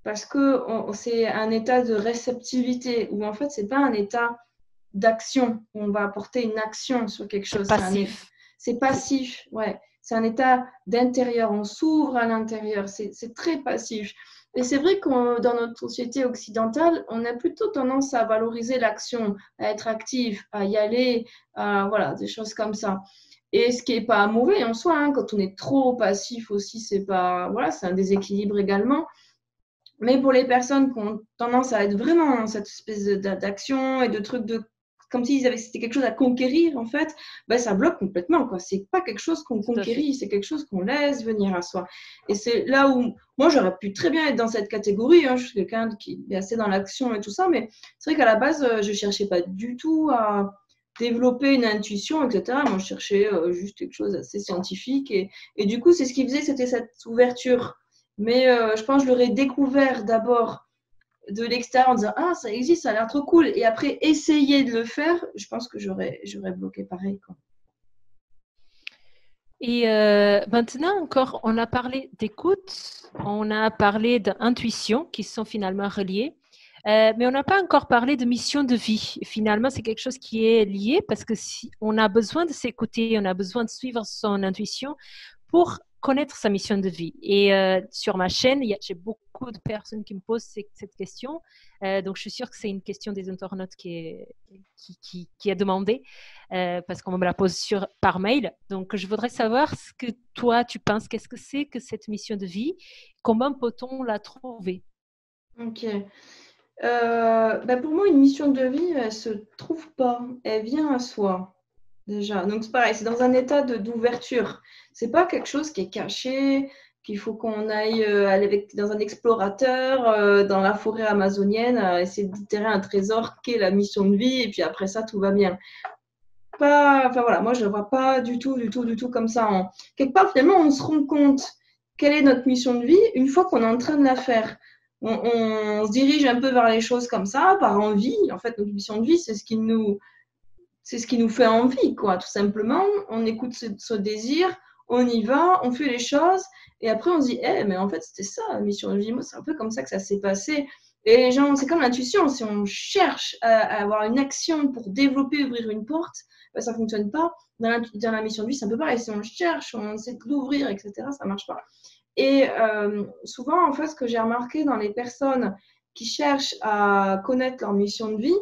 Parce que c'est un état de réceptivité, où en fait, c'est pas un état d'action, où on va apporter une action sur quelque C'est chose. passif. C'est C'est passif, ouais. C'est un état d'intérieur, on s'ouvre à l'intérieur, c'est très passif. Et c'est vrai que dans notre société occidentale, on a plutôt tendance à valoriser l'action, à être actif, à y aller, voilà, des choses comme ça. Et ce qui n'est pas mauvais en soi, hein, quand on est trop passif aussi, c'est pas, voilà, c'est un déséquilibre également. Mais pour les personnes qui ont tendance à être vraiment dans cette espèce d'action et de trucs de comme s'ils avaient c'était quelque chose à conquérir en fait, ben ça bloque complètement quoi. C'est pas quelque chose qu'on tout à fait. conquérit, c'est quelque chose qu'on laisse venir à soi. Et c'est là où moi j'aurais pu très bien être dans cette catégorie. Hein. Je suis quelqu'un qui est assez dans l'action et tout ça, mais c'est vrai qu'à la base je cherchais pas du tout à développer une intuition, etc. Moi je cherchais juste quelque chose d'assez scientifique et du coup c'est ce qui faisait, c'était cette ouverture. Mais je pense que je l'aurais découvert d'abord de l'extérieur en disant ah ça existe, ça a l'air trop cool et après essayer de le faire, je pense que j'aurais bloqué pareil quoi. Et maintenant encore, on a parlé d'écoute, on a parlé d'intuition qui sont finalement reliées, mais on n'a pas encore parlé de mission de vie. Finalement, c'est quelque chose qui est lié parce que si on a besoin de s'écouter, on a besoin de suivre son intuition pour connaître sa mission de vie. Et sur ma chaîne, j'ai beaucoup de personnes qui me posent cette question. Donc, je suis sûre que c'est une question des internautes qui est demandée parce qu'on me la pose par mail. Donc, je voudrais savoir ce que toi, tu penses. Qu'est-ce que c'est que cette mission de vie? Comment peut-on la trouver? Ok. Bah pour moi, une mission de vie, elle se trouve pas, elle vient à soi déjà. Donc c'est pareil, c'est dans un état d'ouverture. C'est pas quelque chose qui est caché, qu'il faut qu'on aille dans un explorateur dans la forêt amazonienne, essayer de déterrer un trésor qu'est la mission de vie, et puis après ça, tout va bien. Enfin voilà, moi je ne le vois pas du tout comme ça. Quelque part, finalement, on se rend compte quelle est notre mission de vie une fois qu'on est en train de la faire. On se dirige un peu vers les choses comme ça, par envie. En fait, notre mission de vie, c'est ce qui nous fait envie, quoi, tout simplement. On écoute ce désir, on y va, on fait les choses, et après on se dit, mais en fait, c'était ça, la mission de vie. Moi, c'est un peu comme ça que ça s'est passé. Et les gens, c'est comme l'intuition, si on cherche à avoir une action pour développer, ouvrir une porte, ça ne fonctionne pas. Dans la mission de vie, c'est un peu pareil. Si on cherche, on essaie de l'ouvrir, etc., ça ne marche pas. Et souvent, en fait, ce que j'ai remarqué dans les personnes qui cherchent à connaître leur mission de vie,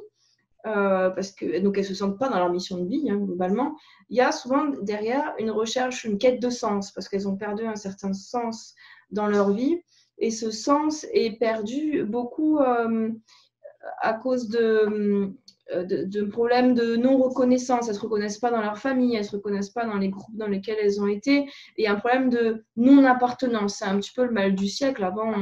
parce que donc elles ne se sentent pas dans leur mission de vie, globalement, il y a souvent derrière une recherche, une quête de sens, parce qu'elles ont perdu un certain sens dans leur vie. Et ce sens est perdu beaucoup à cause de problèmes de non-reconnaissance. Elles ne se reconnaissent pas dans leur famille, elles ne se reconnaissent pas dans les groupes dans lesquels elles ont été. Et il y a un problème de non-appartenance. C'est un petit peu le mal du siècle. Avant,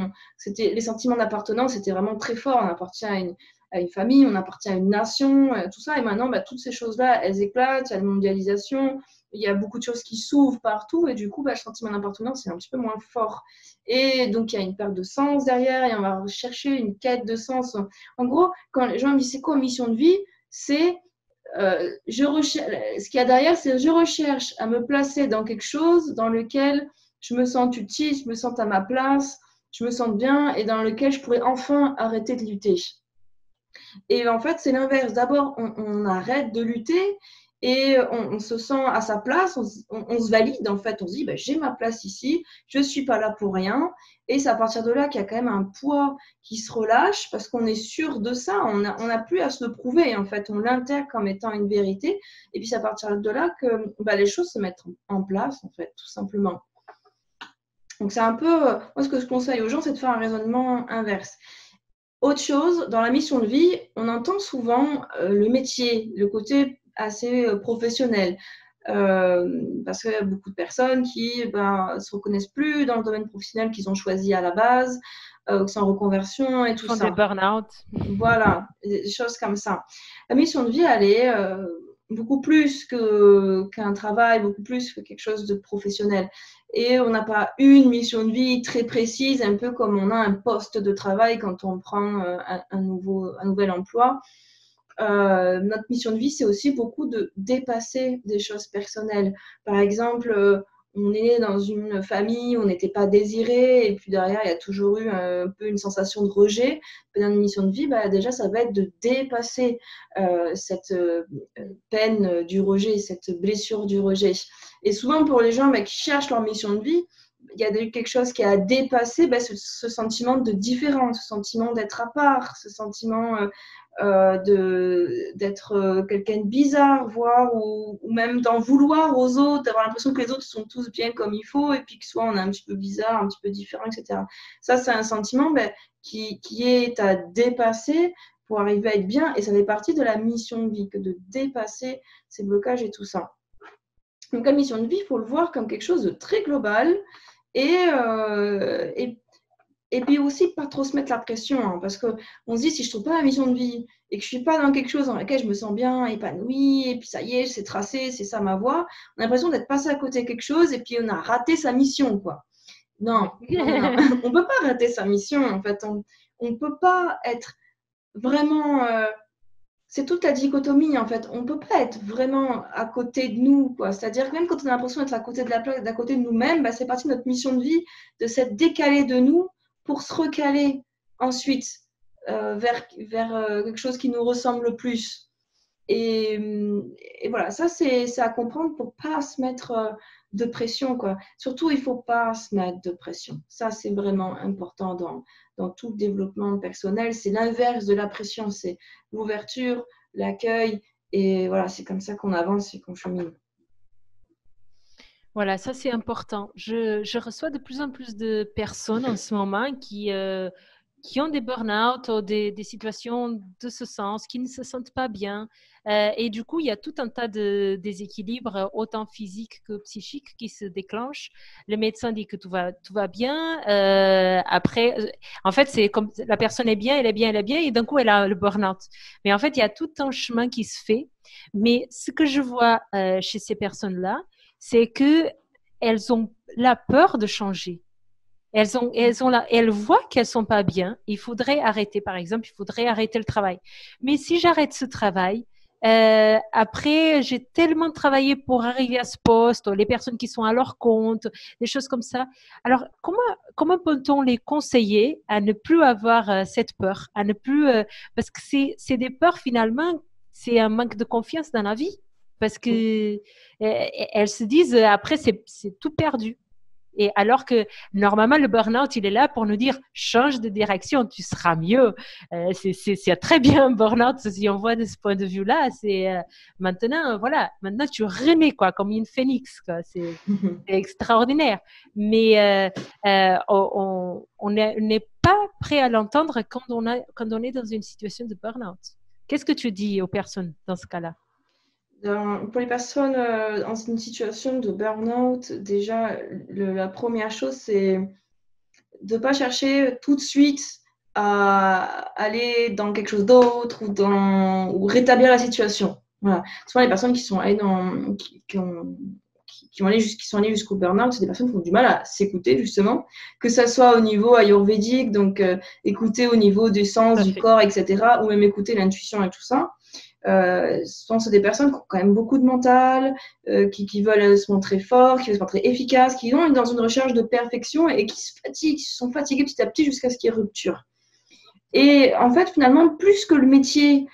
les sentiments d'appartenance étaient vraiment très forts. On appartient à une famille, on appartient à une nation, tout ça. Et maintenant, toutes ces choses-là, elles éclatent. Il y a la mondialisation, il y a beaucoup de choses qui s'ouvrent partout. Et du coup, le sentiment d'appartenance est un petit peu moins fort. Et donc, il y a une perte de sens derrière et on va chercher une quête de sens. En gros, quand les gens me disent c'est quoi mission de vie, c'est ce qu'il y a derrière, c'est je recherche à me placer dans quelque chose dans lequel je me sens utile, je me sens à ma place, je me sens bien et dans lequel je pourrais enfin arrêter de lutter. Et en fait, c'est l'inverse. D'abord, on arrête de lutter et on se sent à sa place, on se valide en fait, on se dit j'ai ma place ici, je ne suis pas là pour rien. Et c'est à partir de là qu'il y a quand même un poids qui se relâche parce qu'on est sûr de ça, on n'a plus à se le prouver en fait, on l'intègre comme étant une vérité. Et puis c'est à partir de là que les choses se mettent en place en fait, tout simplement. Donc c'est un peu, moi ce que je conseille aux gens, c'est de faire un raisonnement inverse. Autre chose, dans la mission de vie, on entend souvent le métier, le côté assez professionnel. Parce qu'il y a beaucoup de personnes qui ne se reconnaissent plus dans le domaine professionnel qu'ils ont choisi à la base, qui sont en reconversion et tout ça. Des burn-out. Voilà, des choses comme ça. La mission de vie, elle est beaucoup plus qu'un travail, beaucoup plus que quelque chose de professionnel. Et on n'a pas une mission de vie très précise, un peu comme on a un poste de travail quand on prend un nouvel emploi. Notre mission de vie, c'est aussi beaucoup de dépasser des choses personnelles. Par exemple, on est né dans une famille où on n'était pas désiré et puis derrière, il y a toujours eu un peu une sensation de rejet. Dans une mission de vie, déjà, ça va être de dépasser cette peine du rejet, cette blessure du rejet. Et souvent, pour les gens qui cherchent leur mission de vie, il y a quelque chose qui a dépassé ce sentiment de différence, ce sentiment d'être à part, ce sentiment d'être quelqu'un de bizarre, voire ou même d'en vouloir aux autres, d'avoir l'impression que les autres sont tous bien comme il faut et puis que soit on est un petit peu bizarre, un petit peu différent, etc. Ça, c'est un sentiment qui est à dépasser pour arriver à être bien et ça fait partie de la mission de vie, que de dépasser ces blocages et tout ça. Donc la mission de vie, il faut le voir comme quelque chose de très global et puis aussi, pas trop se mettre la pression, parce qu'on se dit, si je ne trouve pas ma mission de vie et que je ne suis pas dans quelque chose dans lequel je me sens bien, épanouie, et puis ça y est, c'est tracé, c'est ça ma voie, on a l'impression d'être passé à côté de quelque chose et puis on a raté sa mission, quoi. Non, on ne peut pas rater sa mission, en fait. On ne peut pas être vraiment... c'est toute la dichotomie, en fait. On ne peut pas être vraiment à côté de nous, quoi. C'est-à-dire que même quand on a l'impression d'être à côté de la plaque, d'à côté de nous-mêmes, c'est partie de notre mission de vie, de s'être décalé de nous pour se recaler ensuite vers quelque chose qui nous ressemble plus. Et voilà, ça c'est à comprendre pour ne pas se mettre de pression, quoi. Surtout, il ne faut pas se mettre de pression. Ça, c'est vraiment important dans tout le développement personnel. C'est l'inverse de la pression, c'est l'ouverture, l'accueil. Et voilà, c'est comme ça qu'on avance et qu'on chemine. Voilà, ça c'est important. Je reçois de plus en plus de personnes en ce moment qui qui ont des burn-out ou des situations de ce sens, qui ne se sentent pas bien. Et du coup, il y a tout un tas de déséquilibres, autant physiques que psychiques, qui se déclenchent. Le médecin dit que tout va bien. Après, en fait, c'est comme la personne est bien, elle est bien, elle est bien, et d'un coup, elle a le burn-out. Mais en fait, il y a tout un chemin qui se fait. Mais ce que je vois chez ces personnes-là, c'est que elles ont la peur de changer. Elles voient qu'elles sont pas bien. Il faudrait arrêter, par exemple, il faudrait arrêter le travail. Mais si j'arrête ce travail, après, j'ai tellement travaillé pour arriver à ce poste, les personnes qui sont à leur compte, des choses comme ça. Alors, comment peut-on les conseiller à ne plus avoir cette peur, à ne plus, parce que c'est des peurs finalement, c'est un manque de confiance dans la vie, parce que elles se disent après c'est tout perdu. Et alors que normalement, le burn-out, il est là pour nous dire change de direction, tu seras mieux. C'est très bien un burn-out si on voit de ce point de vue-là. C'est maintenant, voilà, maintenant tu renais quoi, comme une phénix. C'est extraordinaire. Mais on n'est pas prêt à l'entendre quand on est dans une situation de burn-out. Qu'est-ce que tu dis aux personnes dans ce cas-là? Pour les personnes dans une situation de burn-out, déjà, la première chose, c'est de ne pas chercher tout de suite à aller dans quelque chose d'autre ou rétablir la situation. Voilà. Souvent, les personnes qui sont allées qui sont allées jusqu'au burn-out, c'est des personnes qui ont du mal à s'écouter, justement, que ce soit au niveau ayurvédique, donc écouter au niveau du sens, du corps, etc., ou même écouter l'intuition et tout ça. C'est des personnes qui ont quand même beaucoup de mental, qui veulent se montrer forts, qui veulent se montrer efficaces, qui sont dans une recherche de perfection et qui se fatiguent, qui se sont fatigués petit à petit jusqu'à ce qu'il y ait rupture. Et en fait, finalement, plus que le métier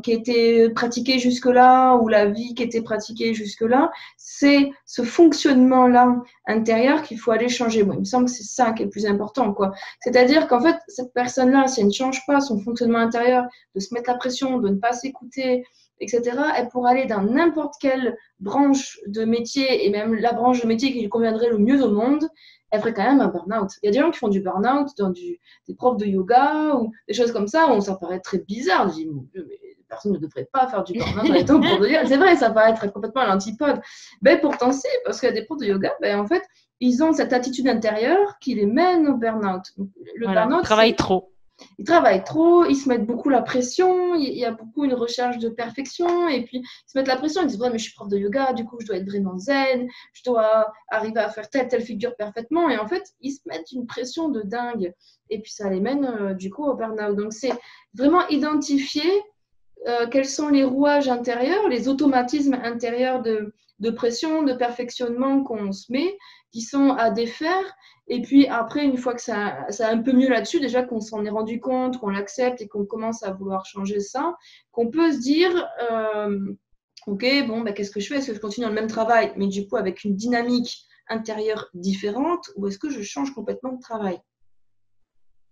qui était pratiqué jusque-là ou la vie qui était pratiquée jusque-là, c'est ce fonctionnement-là intérieur qu'il faut aller changer. Bon, il me semble que c'est ça qui est le plus important, quoi. C'est-à-dire qu'en fait, cette personne-là, si elle ne change pas son fonctionnement intérieur, de se mettre la pression, de ne pas s'écouter, etc., elle pourra aller dans n'importe quelle branche de métier et même la branche de métier qui lui conviendrait le mieux au monde, elle ferait quand même un burn-out. Il y a des gens qui font du burn-out dans des profs de yoga ou des choses comme ça, où ça paraît très bizarre. Je dis, mais personne ne devrait pas faire du burn-out en étant prof de yoga. C'est vrai, ça paraît être complètement à l'antipode. Ben, pourtant, c'est parce qu'il y a des profs de yoga, ben, en fait, ils ont cette attitude intérieure qui les mène au burn-out. Le voilà, burn-out, ils travaillent trop. Ils travaillent trop, ils se mettent beaucoup la pression, il y a beaucoup une recherche de perfection, et puis ils se mettent la pression, ils disent ouais mais je suis prof de yoga, du coup je dois être vraiment zen, je dois arriver à faire telle figure parfaitement, et en fait ils se mettent une pression de dingue, et puis ça les mène du coup au burn-out. Donc c'est vraiment identifier quels sont les rouages intérieurs, les automatismes intérieurs de pression, de perfectionnement qu'on se met, qui sont à défaire. Et puis après, une fois que ça un peu mieux là-dessus, déjà qu'on s'en est rendu compte, qu'on l'accepte et qu'on commence à vouloir changer ça, qu'on peut se dire, ok, bon, bah, qu'est-ce que je fais? Est-ce que je continue dans le même travail, mais du coup avec une dynamique intérieure différente, ou est-ce que je change complètement de travail?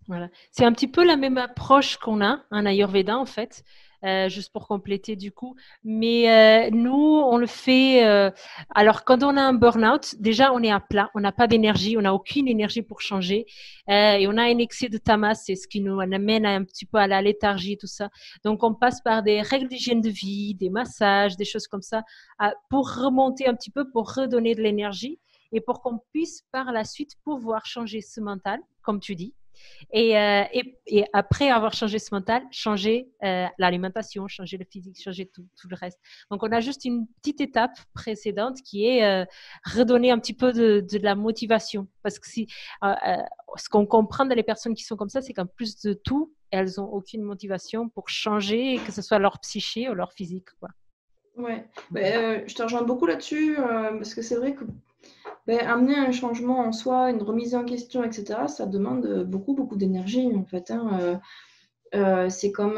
Voilà. C'est un petit peu la même approche qu'on a en Ayurveda, en fait, juste pour compléter du coup. Mais nous, on le fait. Alors, quand on a un burn-out, déjà, on est à plat, on n'a pas d'énergie, on n'a aucune énergie pour changer. Et on a un excès de tamas, c'est ce qui nous amène un petit peu à la léthargie, tout ça. Donc, on passe par des règles d'hygiène de vie, des massages, des choses comme ça, pour remonter un petit peu, pour redonner de l'énergie et pour qu'on puisse par la suite pouvoir changer ce mental, comme tu dis. Et après avoir changé ce mental, changer l'alimentation, changer le physique, changer tout le reste. Donc, on a juste une petite étape précédente qui est redonner un petit peu de la motivation. Parce que ce qu'on comprend dans les personnes qui sont comme ça, c'est qu'en plus de tout, elles n'ont aucune motivation pour changer, que ce soit leur psyché ou leur physique, quoi. Ouais, je te rejoins beaucoup là-dessus parce que c'est vrai que amener un changement en soi, une remise en question, etc., ça demande beaucoup d'énergie en fait. Hein. C'est comme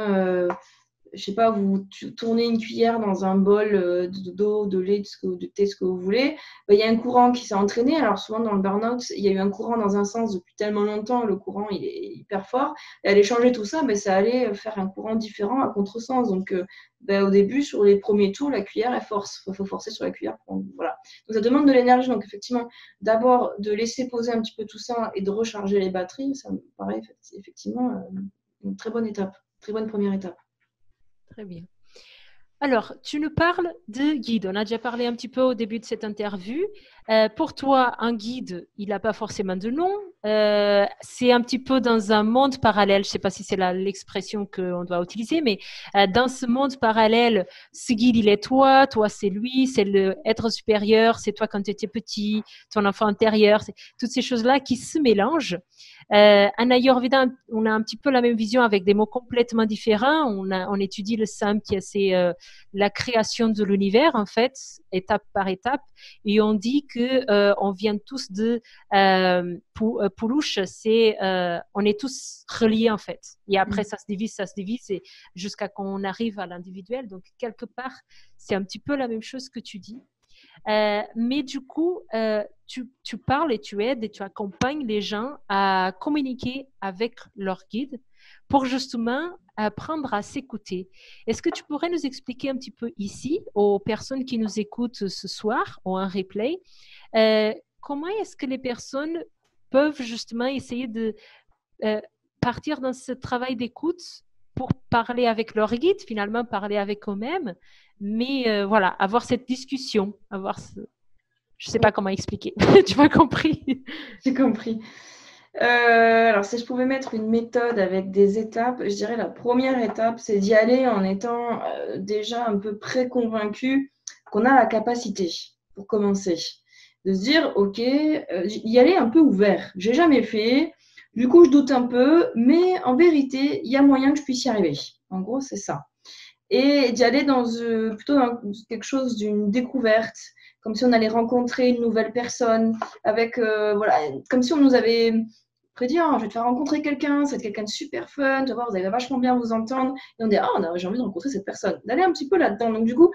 je sais pas, vous tournez une cuillère dans un bol d'eau, de lait, de thé, ce que vous voulez, ben, il y a un courant qui s'est entraîné. Alors souvent dans le burn-out, il y a eu un courant dans un sens depuis tellement longtemps, le courant il est hyper fort. Et aller changer tout ça, ben, ça allait faire un courant différent à contresens. Donc ben, au début, sur les premiers tours, la cuillère elle force. Il faut forcer sur la cuillère. Voilà. Donc ça demande de l'énergie. Donc effectivement, d'abord de laisser poser un petit peu tout ça et de recharger les batteries, ça me paraît effectivement une très bonne étape, très bonne première étape. Très bien. Alors, tu nous parles de guide. On a déjà parlé un petit peu au début de cette interview. Pour toi, un guide, il n'a pas forcément de nom. C'est un petit peu dans un monde parallèle. Je ne sais pas si c'est l'expression qu'on doit utiliser, mais dans ce monde parallèle, ce guide, il est toi, toi, c'est lui, c'est l'être supérieur, c'est toi quand tu étais petit, ton enfant intérieur, c'est toutes ces choses-là qui se mélangent. En Ayurveda, on a un petit peu la même vision avec des mots complètement différents. On étudie le Sam qui est la création de l'univers, en fait, étape par étape. Et on dit que on vient tous de Purush, on est tous reliés, en fait. Et après, ça se divise, et jusqu'à qu'on arrive à l'individuel. Donc, quelque part, c'est un petit peu la même chose que tu dis. Mais du coup, tu parles et tu aides et tu accompagnes les gens à communiquer avec leur guide pour justement apprendre à s'écouter. Est-ce que tu pourrais nous expliquer un petit peu ici, aux personnes qui nous écoutent ce soir ou en replay, comment est-ce que les personnes peuvent justement essayer de partir dans ce travail d'écoute pour parler avec leur guide, finalement parler avec eux-mêmes, mais voilà, avoir cette discussion, je ne sais pas comment expliquer. Tu m'as compris? J'ai compris. Alors, si je pouvais mettre une méthode avec des étapes, je dirais la première étape, c'est d'y aller en étant déjà un peu préconvaincu qu'on a la capacité pour commencer. De se dire, OK, y aller un peu ouvert. J'ai jamais fait, du coup, je doute un peu, mais en vérité, il y a moyen que je puisse y arriver. En gros, c'est ça. Et d'y aller plutôt dans quelque chose d'une découverte, comme si on allait rencontrer une nouvelle personne, avec, voilà, comme si on nous avait prédit, oh, je vais te faire rencontrer quelqu'un, c'est quelqu'un de super fun, tu vas voir, vous allez vachement bien vous entendre. Et on dit, ah, j'ai envie de rencontrer cette personne. D'aller un petit peu là-dedans. Donc, du coup,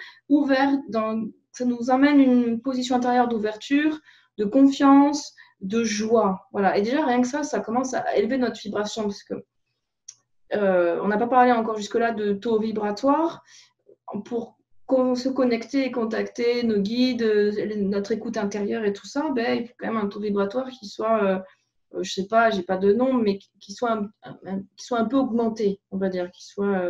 ça nous emmène une position intérieure d'ouverture, de confiance, de joie. Voilà. Et déjà, rien que ça commence à élever notre vibration, parce que on n'a pas parlé encore jusque-là de taux vibratoire. Pour se connecter et contacter nos guides, notre écoute intérieure et tout ça, ben, il faut quand même un taux vibratoire qui soit, je sais pas, j'ai pas de nom, mais qui soit un peu augmenté, on va dire, qui soit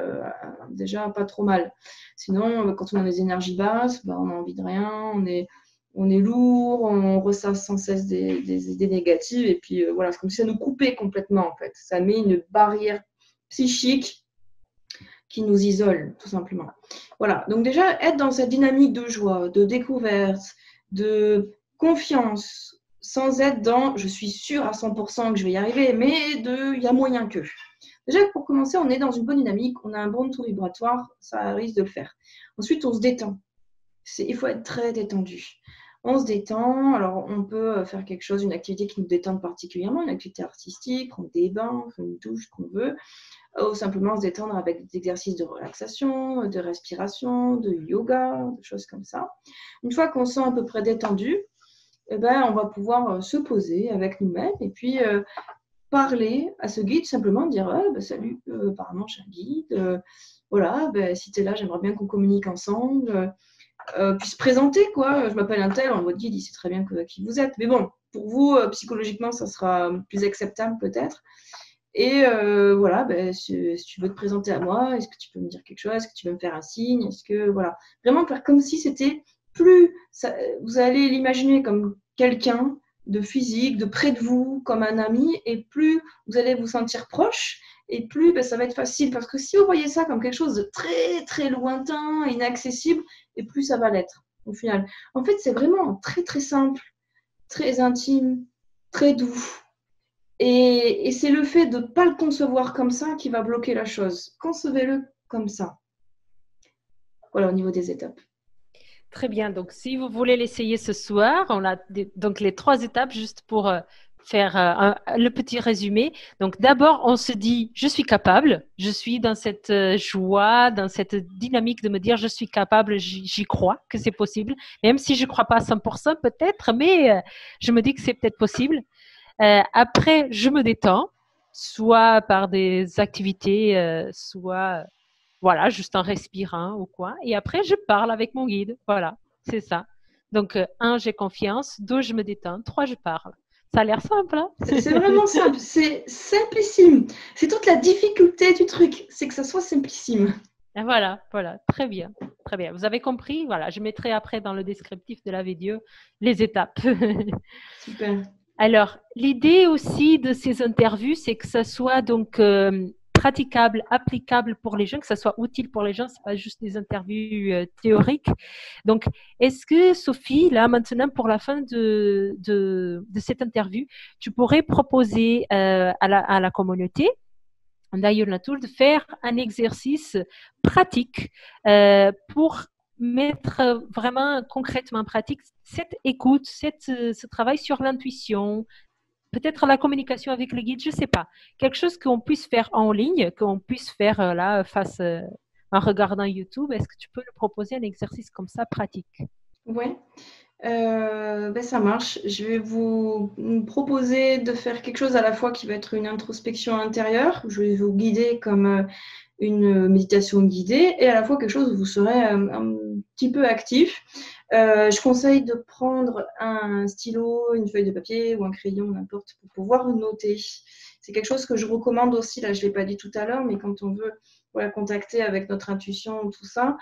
déjà pas trop mal. Sinon, quand on a des énergies basses, ben, on n'a envie de rien, on est lourd, on ressasse sans cesse des idées négatives, et puis voilà, c'est comme si ça nous coupait complètement, en fait. Ça met une barrière psychique qui nous isole, tout simplement. Voilà, donc déjà, être dans cette dynamique de joie, de découverte, de confiance, sans être dans « je suis sûre à 100% que je vais y arriver », mais il y a moyen que. Déjà, pour commencer, on est dans une bonne dynamique, on a un bon taux vibratoire, ça risque de le faire. Ensuite, on se détend. Il faut être très détendu. On se détend, alors on peut faire quelque chose, une activité qui nous détend particulièrement, une activité artistique, prendre des bains, faire une douche, ce qu'on veut, ou simplement se détendre avec des exercices de relaxation, de respiration, de yoga, des choses comme ça. Une fois qu'on se sent à peu près détendu, eh ben, on va pouvoir se poser avec nous-mêmes et puis parler à ce guide, simplement dire salut, apparemment j'ai un guide, voilà, si tu es là, j'aimerais bien qu'on communique ensemble. Puis se présenter, quoi. Je m'appelle un tel, votre guide, il sait très bien qui vous êtes. Mais bon, pour vous, psychologiquement, ça sera plus acceptable peut-être. Et voilà, si tu veux te présenter à moi, est-ce que tu peux me dire quelque chose? Est-ce que tu veux me faire un signe? Est-ce que, voilà, vraiment faire comme si c'était vous allez l'imaginer comme quelqu'un de physique, de près de vous, comme un ami, et plus vous allez vous sentir proche, et plus ça va être facile. Parce que si vous voyez ça comme quelque chose de très, très lointain, inaccessible, et plus ça va l'être, au final. En fait, c'est vraiment très, très simple, très intime, très doux. Et c'est le fait de ne pas le concevoir comme ça qui va bloquer la chose. Concevez-le comme ça. Voilà, au niveau des étapes. Très bien. Donc, si vous voulez l'essayer ce soir, on a donc les 3 étapes juste pour faire le petit résumé. Donc, d'abord, on se dit, je suis capable, je suis dans cette joie, dans cette dynamique de me dire, je suis capable, j'y crois que c'est possible, même si je ne crois pas à 100% peut-être, mais je me dis que c'est peut-être possible. Après, je me détends, soit par des activités, soit voilà, juste en respirant ou quoi. Et après, je parle avec mon guide. Voilà, c'est ça. Donc, un, j'ai confiance. Deux, je me détends. Trois, je parle. Ça a l'air simple, hein? C'est vraiment simple, c'est simplissime. C'est toute la difficulté du truc, c'est que ça soit simplissime. Et voilà, voilà, très bien, très bien. Vous avez compris? Voilà, je mettrai après dans le descriptif de la vidéo les étapes. Super. Alors, l'idée aussi de ces interviews, c'est que ça soit donc praticable, applicable pour les gens, que ça soit utile pour les gens, c'est pas juste des interviews théoriques. Donc, est-ce que Sophie, là maintenant pour la fin de cette interview, tu pourrais proposer à la communauté d'ailleurs Latour de faire un exercice pratique pour mettre vraiment concrètement en pratique cette écoute, ce travail sur l'intuition, peut-être la communication avec le guide, je ne sais pas. Quelque chose qu'on puisse faire en ligne, qu'on puisse faire là face en regardant YouTube. Est-ce que tu peux nous proposer un exercice comme ça pratique? Ouais. Ben ça marche. Je vais vous proposer de faire quelque chose à la fois qui va être une introspection intérieure. Je vais vous guider comme une méditation guidée et à la fois quelque chose où vous serez un petit peu actif. Je conseille de prendre un stylo, une feuille de papier ou un crayon, n'importe, pour pouvoir noter. C'est quelque chose que je recommande aussi, là je ne l'ai pas dit tout à l'heure, mais quand on veut voilà, contacter avec notre intuition, tout ça,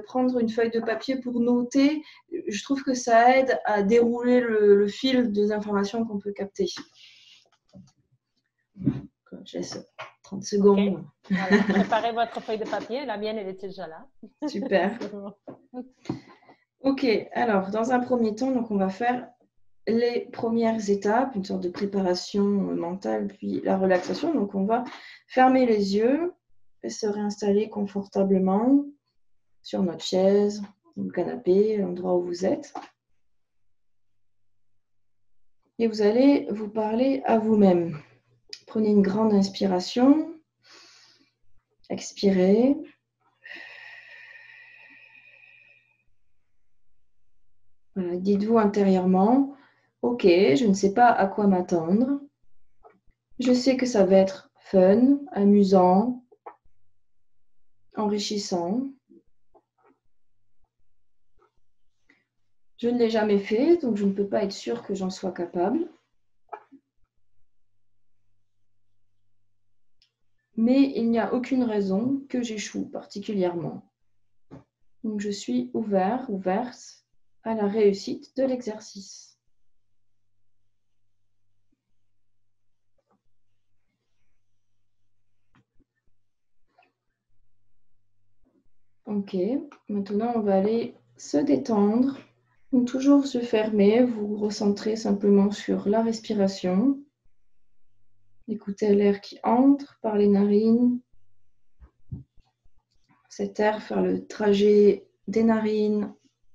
prendre une feuille de papier pour noter, je trouve que ça aide à dérouler le fil des informations qu'on peut capter. Je laisse 30 secondes. Okay. Voilà. Préparez votre feuille de papier. La mienne, elle était déjà là. Super. Ok, alors dans un premier temps, donc on va faire les premières étapes, une sorte de préparation mentale, puis la relaxation. Donc on va fermer les yeux et se réinstaller confortablement sur notre chaise, le canapé, l'endroit où vous êtes. Et vous allez vous parler à vous-même. Prenez une grande inspiration. Expirez. Voilà, dites-vous intérieurement, ok, je ne sais pas à quoi m'attendre. Je sais que ça va être fun, amusant, enrichissant. Je ne l'ai jamais fait, donc je ne peux pas être sûre que j'en sois capable. Mais il n'y a aucune raison que j'échoue particulièrement. Donc je suis ouvert, ouverte à la réussite de l'exercice. Ok, maintenant on va aller se détendre. Donc toujours yeux fermés, vous recentrez simplement sur la respiration. Écoutez l'air qui entre par les narines. Cet air faire le trajet des narines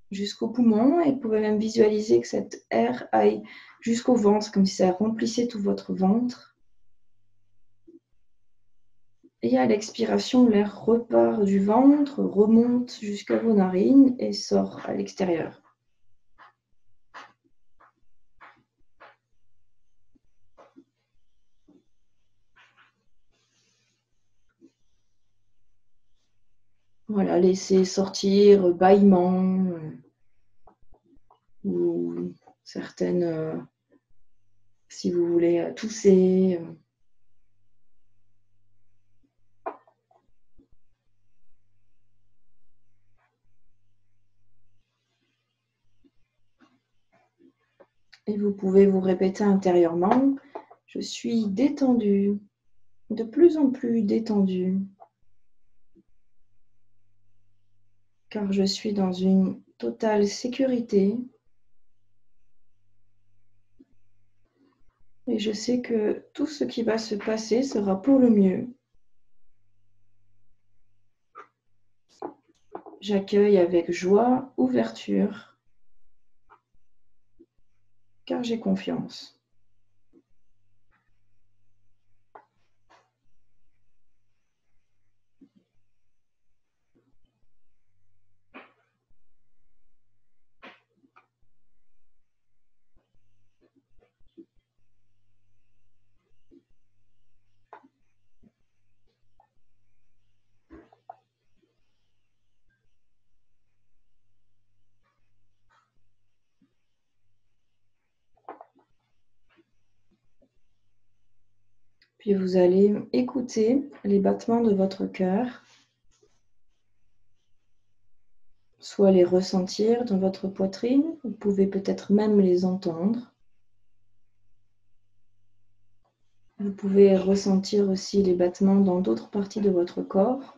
jusqu'au poumon et vous pouvez même visualiser que cet air aille jusqu'au ventre, comme si ça remplissait tout votre ventre. Et à l'expiration, l'air repart du ventre, remonte jusqu'à vos narines et sort à l'extérieur. Voilà, laissez sortir bâillements ou certaines, si vous voulez, tousser. Et vous pouvez vous répéter intérieurement, je suis détendue, de plus en plus détendue, car je suis dans une totale sécurité et je sais que tout ce qui va se passer sera pour le mieux. J'accueille avec joie, ouverture, car j'ai confiance. Puis vous allez écouter les battements de votre cœur, soit les ressentir dans votre poitrine, vous pouvez peut-être même les entendre. Vous pouvez ressentir aussi les battements dans d'autres parties de votre corps.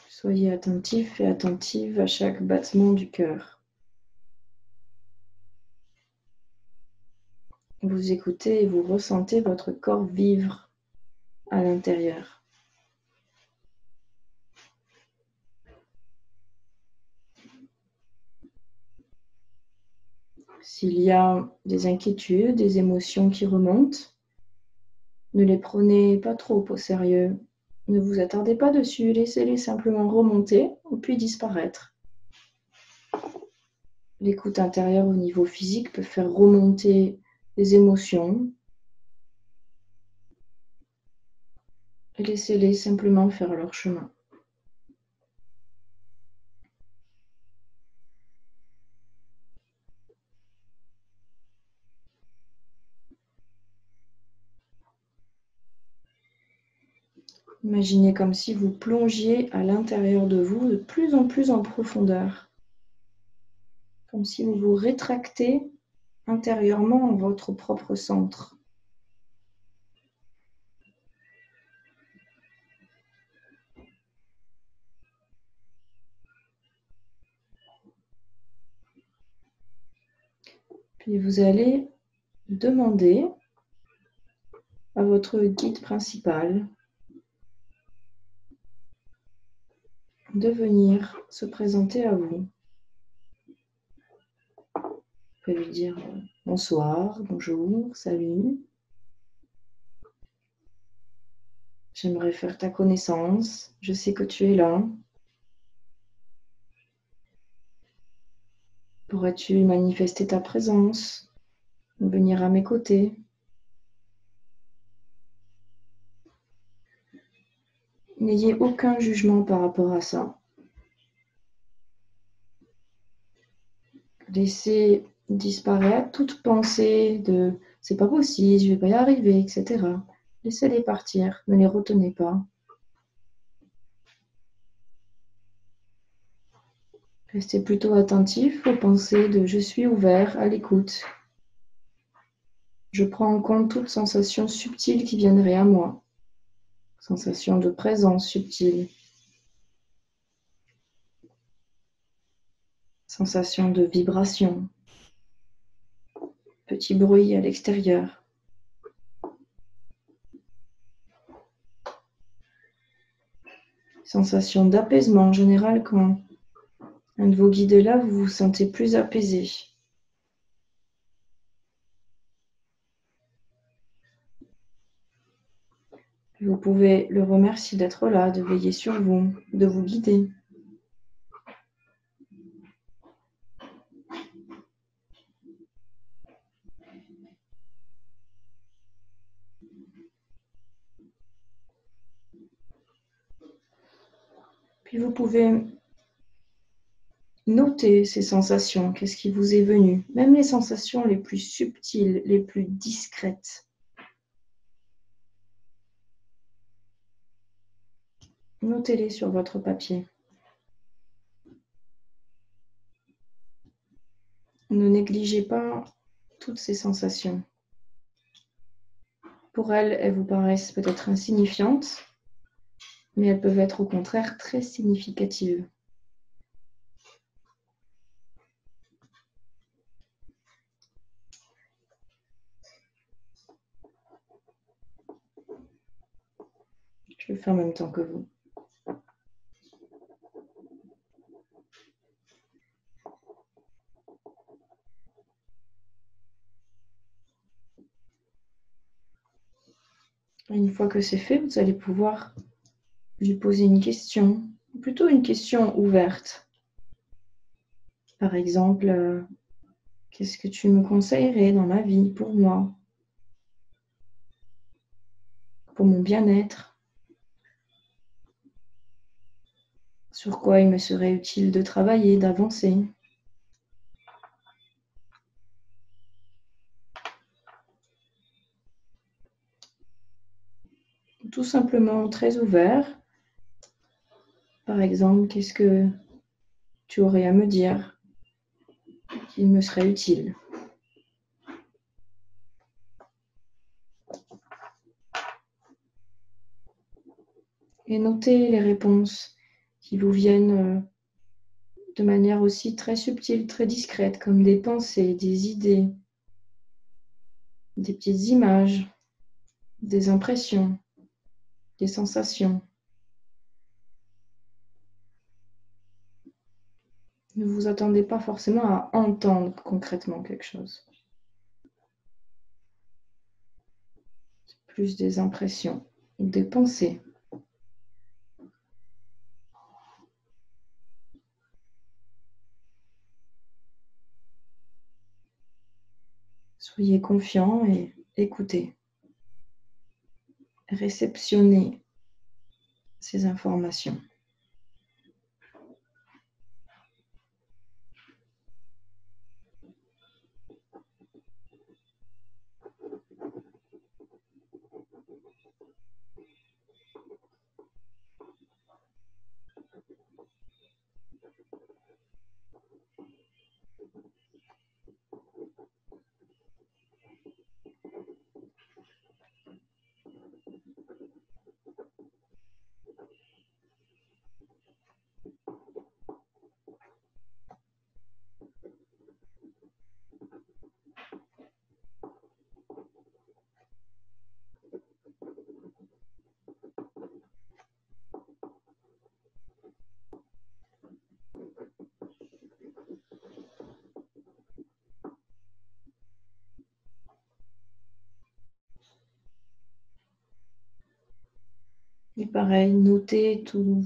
Soyez attentif et attentive à chaque battement du cœur. Vous écoutez et vous ressentez votre corps vivre à l'intérieur. S'il y a des inquiétudes, des émotions qui remontent, ne les prenez pas trop au sérieux. Ne vous attardez pas dessus, laissez-les simplement remonter puis disparaître. L'écoute intérieure au niveau physique peut faire remonter les émotions et laissez-les simplement faire leur chemin. Imaginez comme si vous plongiez à l'intérieur de vous de plus en profondeur. Comme si vous vous rétractez intérieurement en votre propre centre. Puis vous allez demander à votre guide principal de venir se présenter à vous. Vous pouvez lui dire bonsoir, bonjour, salut. J'aimerais faire ta connaissance, je sais que tu es là. Pourrais-tu manifester ta présence, venir à mes côtés? N'ayez aucun jugement par rapport à ça. Laissez disparaître toute pensée de « c'est pas possible, je vais pas y arriver », etc. Laissez-les partir, ne les retenez pas. Restez plutôt attentif aux pensées de « je suis ouvert à l'écoute ». Je prends en compte toute sensation subtile qui viendrait à moi. Sensation de présence subtile. Sensation de vibration. Petit bruit à l'extérieur. Sensation d'apaisement en général quand un de vos guides est là, vous vous sentez plus apaisé. Vous pouvez le remercier d'être là, de veiller sur vous, de vous guider. Puis vous pouvez noter ces sensations, qu'est-ce qui vous est venu, même les sensations les plus subtiles, les plus discrètes. Notez-les sur votre papier. Ne négligez pas toutes ces sensations. Pour elles, elles vous paraissent peut-être insignifiantes, mais elles peuvent être au contraire très significatives. Je le fais en même temps que vous. Une fois que c'est fait, vous allez pouvoir lui poser une question, plutôt une question ouverte. Par exemple, qu'est-ce que tu me conseillerais dans ma vie, pour moi, pour mon bien-être? sur quoi il me serait utile de travailler, d'avancer. Tout simplement très ouvert. Par exemple, qu'est-ce que tu aurais à me dire qu'il me serait utile? Et notez les réponses qui vous viennent de manière aussi très subtile, très discrète, comme des pensées, des idées, des petites images, des impressions, des sensations. Ne vous attendez pas forcément à entendre concrètement quelque chose. C'est plus des impressions, des pensées. Soyez confiant et écoutez. Réceptionnez ces informations. Et pareil, notez tous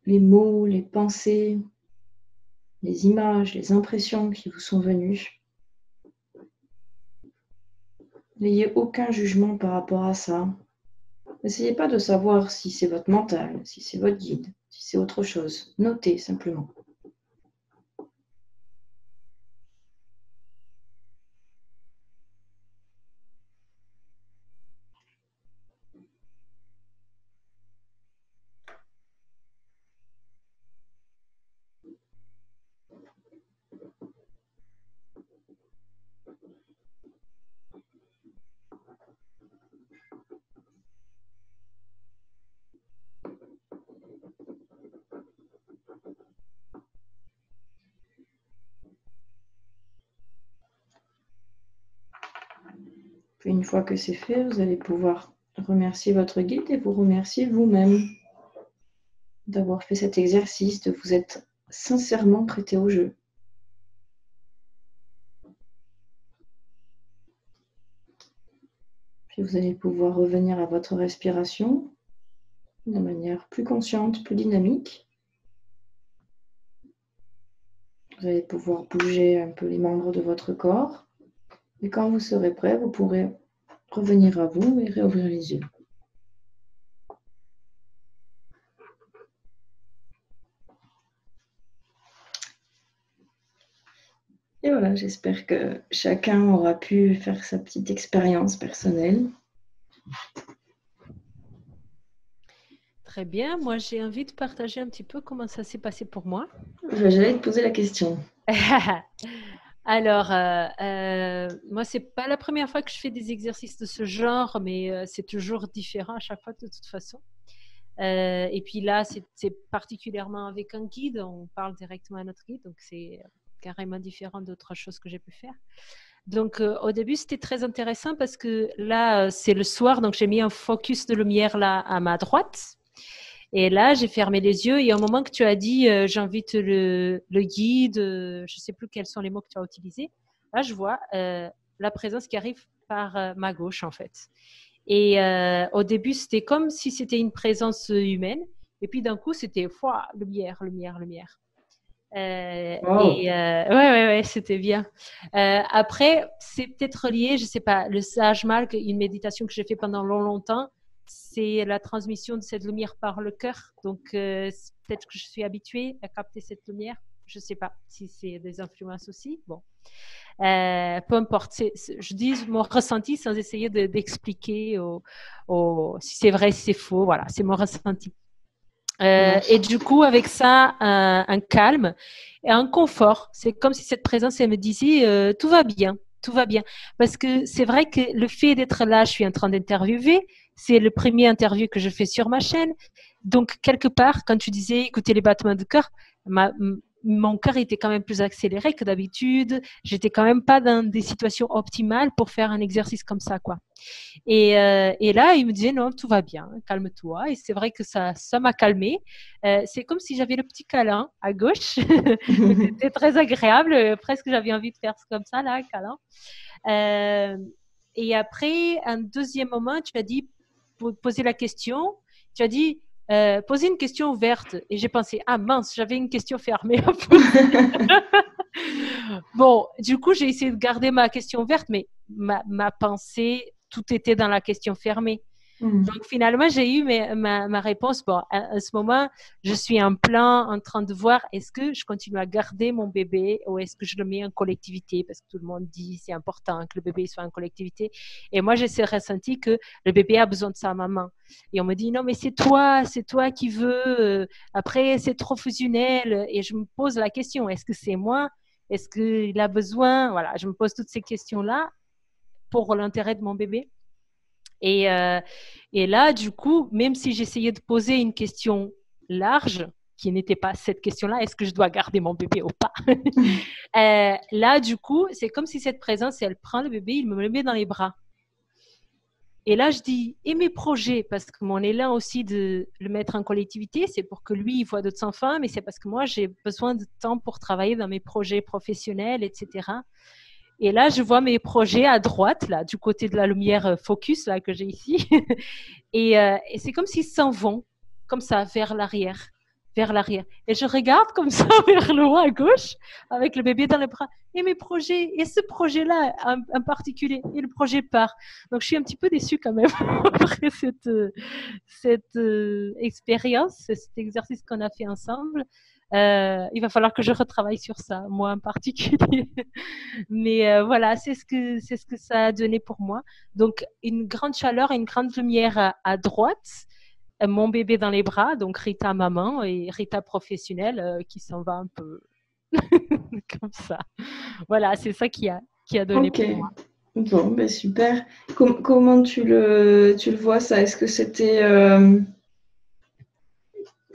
les mots, les pensées, les images, les impressions qui vous sont venues. N'ayez aucun jugement par rapport à ça. N'essayez pas de savoir si c'est votre mental, si c'est votre guide, si c'est autre chose. Notez simplement. Puis une fois que c'est fait, vous allez pouvoir remercier votre guide et vous remercier vous-même d'avoir fait cet exercice, de vous être sincèrement prêté au jeu. Puis vous allez pouvoir revenir à votre respiration de manière plus consciente, plus dynamique. Vous allez pouvoir bouger un peu les membres de votre corps. Et quand vous serez prêt, vous pourrez revenir à vous et réouvrir les yeux. Et voilà, j'espère que chacun aura pu faire sa petite expérience personnelle. Très bien. Moi, j'ai envie de partager un petit peu comment ça s'est passé pour moi. J'allais te poser la question. Alors, moi, c'est pas la première fois que je fais des exercices de ce genre, mais c'est toujours différent à chaque fois de toute façon. Et puis là, c'est particulièrement avec un guide. On parle directement à notre guide, donc c'est carrément différent d'autres choses que j'ai pu faire. Donc, au début, c'était très intéressant parce que là, c'est le soir, donc j'ai mis un focus de lumière là à ma droite. Et là, j'ai fermé les yeux et au moment que tu as dit j'invite le guide, je ne sais plus quels sont les mots que tu as utilisés, là, je vois la présence qui arrive par ma gauche en fait. Et au début, c'était comme si c'était une présence humaine. Et puis d'un coup, c'était lumière, lumière, lumière. Wow. Ouais, c'était bien. Après, c'est peut-être lié, je sais pas, le Sage Malk, une méditation que j'ai fait pendant longtemps, c'est la transmission de cette lumière par le cœur. Donc, peut-être que je suis habituée à capter cette lumière. Je ne sais pas si c'est des influences aussi. Bon, peu importe. Je dis mon ressenti sans essayer d'expliquer si c'est vrai, si c'est faux. Voilà, c'est mon ressenti. Et du coup, avec ça, un calme et un confort. C'est comme si cette présence, elle me disait tout va bien, tout va bien. Parce que c'est vrai que le fait d'être là, je suis en train d'interviewer. C'est le premier interview que je fais sur ma chaîne. Donc, quelque part, quand tu disais écouter les battements de cœur, mon cœur était quand même plus accéléré que d'habitude. J'étais quand même pas dans des situations optimales pour faire un exercice comme ça, quoi. Et là, il me disait non, tout va bien, calme-toi. Et c'est vrai que ça m'a calmée. C'est comme si j'avais le petit câlin à gauche. C'était très agréable. Presque j'avais envie de faire comme ça, là, un câlin. Et après, un deuxième moment, tu as dit poser la question. Tu as dit poser une question ouverte. Et j'ai pensé, ah mince, j'avais une question fermée à poser. Bon, du coup, j'ai essayé de garder ma question ouverte, mais ma pensée, tout était dans la question fermée. Donc, finalement, j'ai eu ma réponse. Bon, à ce moment, je suis en plein en train de voir est-ce que je continue à garder mon bébé ou est-ce que je le mets en collectivité parce que tout le monde dit c'est important que le bébé soit en collectivité. Et moi, j'ai ce ressenti que le bébé a besoin de sa maman. Et on me dit non, mais c'est toi qui veux. Après, c'est trop fusionnel. Et je me pose la question est-ce que c'est moi? Est-ce qu'il a besoin? Voilà, je me pose toutes ces questions-là pour l'intérêt de mon bébé. Et là, du coup, même si j'essayais de poser une question large, qui n'était pas cette question-là, est-ce que je dois garder mon bébé ou pas là, du coup, c'est comme si cette présence, elle prend le bébé, il me le met dans les bras. Et là, je dis, et mes projets, parce que mon élan aussi de le mettre en collectivité, c'est pour que lui, il voit d'autres enfants, mais c'est parce que moi, j'ai besoin de temps pour travailler dans mes projets professionnels, etc. Et là, je vois mes projets à droite, là, du côté de la lumière focus là, que j'ai ici. Et c'est comme s'ils s'en vont, comme ça, vers l'arrière. Vers l'arrière. Et je regarde comme ça vers le haut à gauche, avec le bébé dans les bras. Et mes projets, et ce projet-là en particulier, et le projet part. Donc, je suis un petit peu déçue quand même après cette expérience, cet exercice qu'on a fait ensemble. Il va falloir que je retravaille sur ça, moi en particulier. Mais voilà, c'est ce que ça a donné pour moi. Donc, une grande chaleur et une grande lumière à droite, mon bébé dans les bras, donc Rita maman et Rita professionnelle qui s'en va un peu comme ça. Voilà, c'est ça qui a donné pour moi. Bon, ben super. Comment tu le vois ça? Est-ce que c'était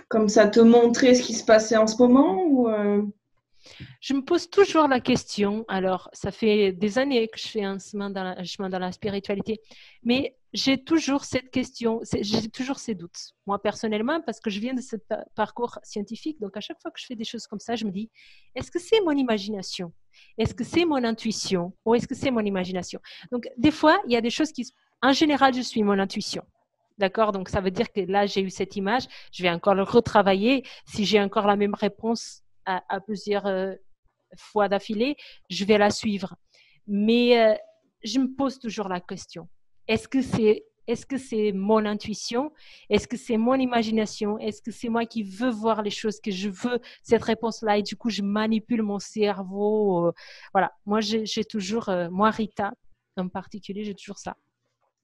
comme ça te montrer ce qui se passait en ce moment ou Je me pose toujours la question. Alors, ça fait des années que je fais un chemin dans la spiritualité, mais j'ai toujours cette question, j'ai toujours ces doutes. Moi, personnellement, parce que je viens de ce parcours scientifique, donc à chaque fois que je fais des choses comme ça, je me dis, est-ce que c'est mon imagination? Est-ce que c'est mon intuition? Ou est-ce que c'est mon imagination? Donc, des fois, il y a des choses en général, je suis mon intuition. D'accord? Donc, ça veut dire que là, j'ai eu cette image, je vais encore le retravailler. Si j'ai encore la même réponse à plusieurs fois d'affilée, je vais la suivre. Mais je me pose toujours la question. Est-ce que c'est mon intuition? Est-ce que c'est mon imagination? Est-ce que c'est moi qui veux voir les choses, que je veux cette réponse-là et du coup, je manipule mon cerveau? Voilà. Moi, j'ai toujours, moi, Rita, en particulier, j'ai toujours ça.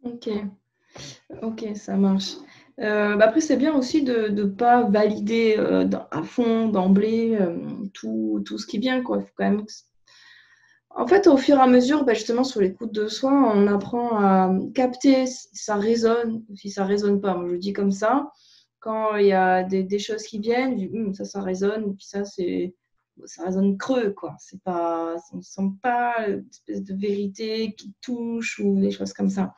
Ok, ça marche. Après, c'est bien aussi de ne pas valider à fond, d'emblée, tout ce qui vient, quoi. Il faut quand même... En fait, au fur et à mesure, justement, sur l'écoute de soi, on apprend à capter si ça résonne ou si ça résonne pas. Moi, je dis comme ça. Quand il y a des choses qui viennent, je dis, ça résonne, et puis ça résonne creux, quoi. C'est pas, on ne sent pas une espèce de vérité qui touche ou des choses comme ça.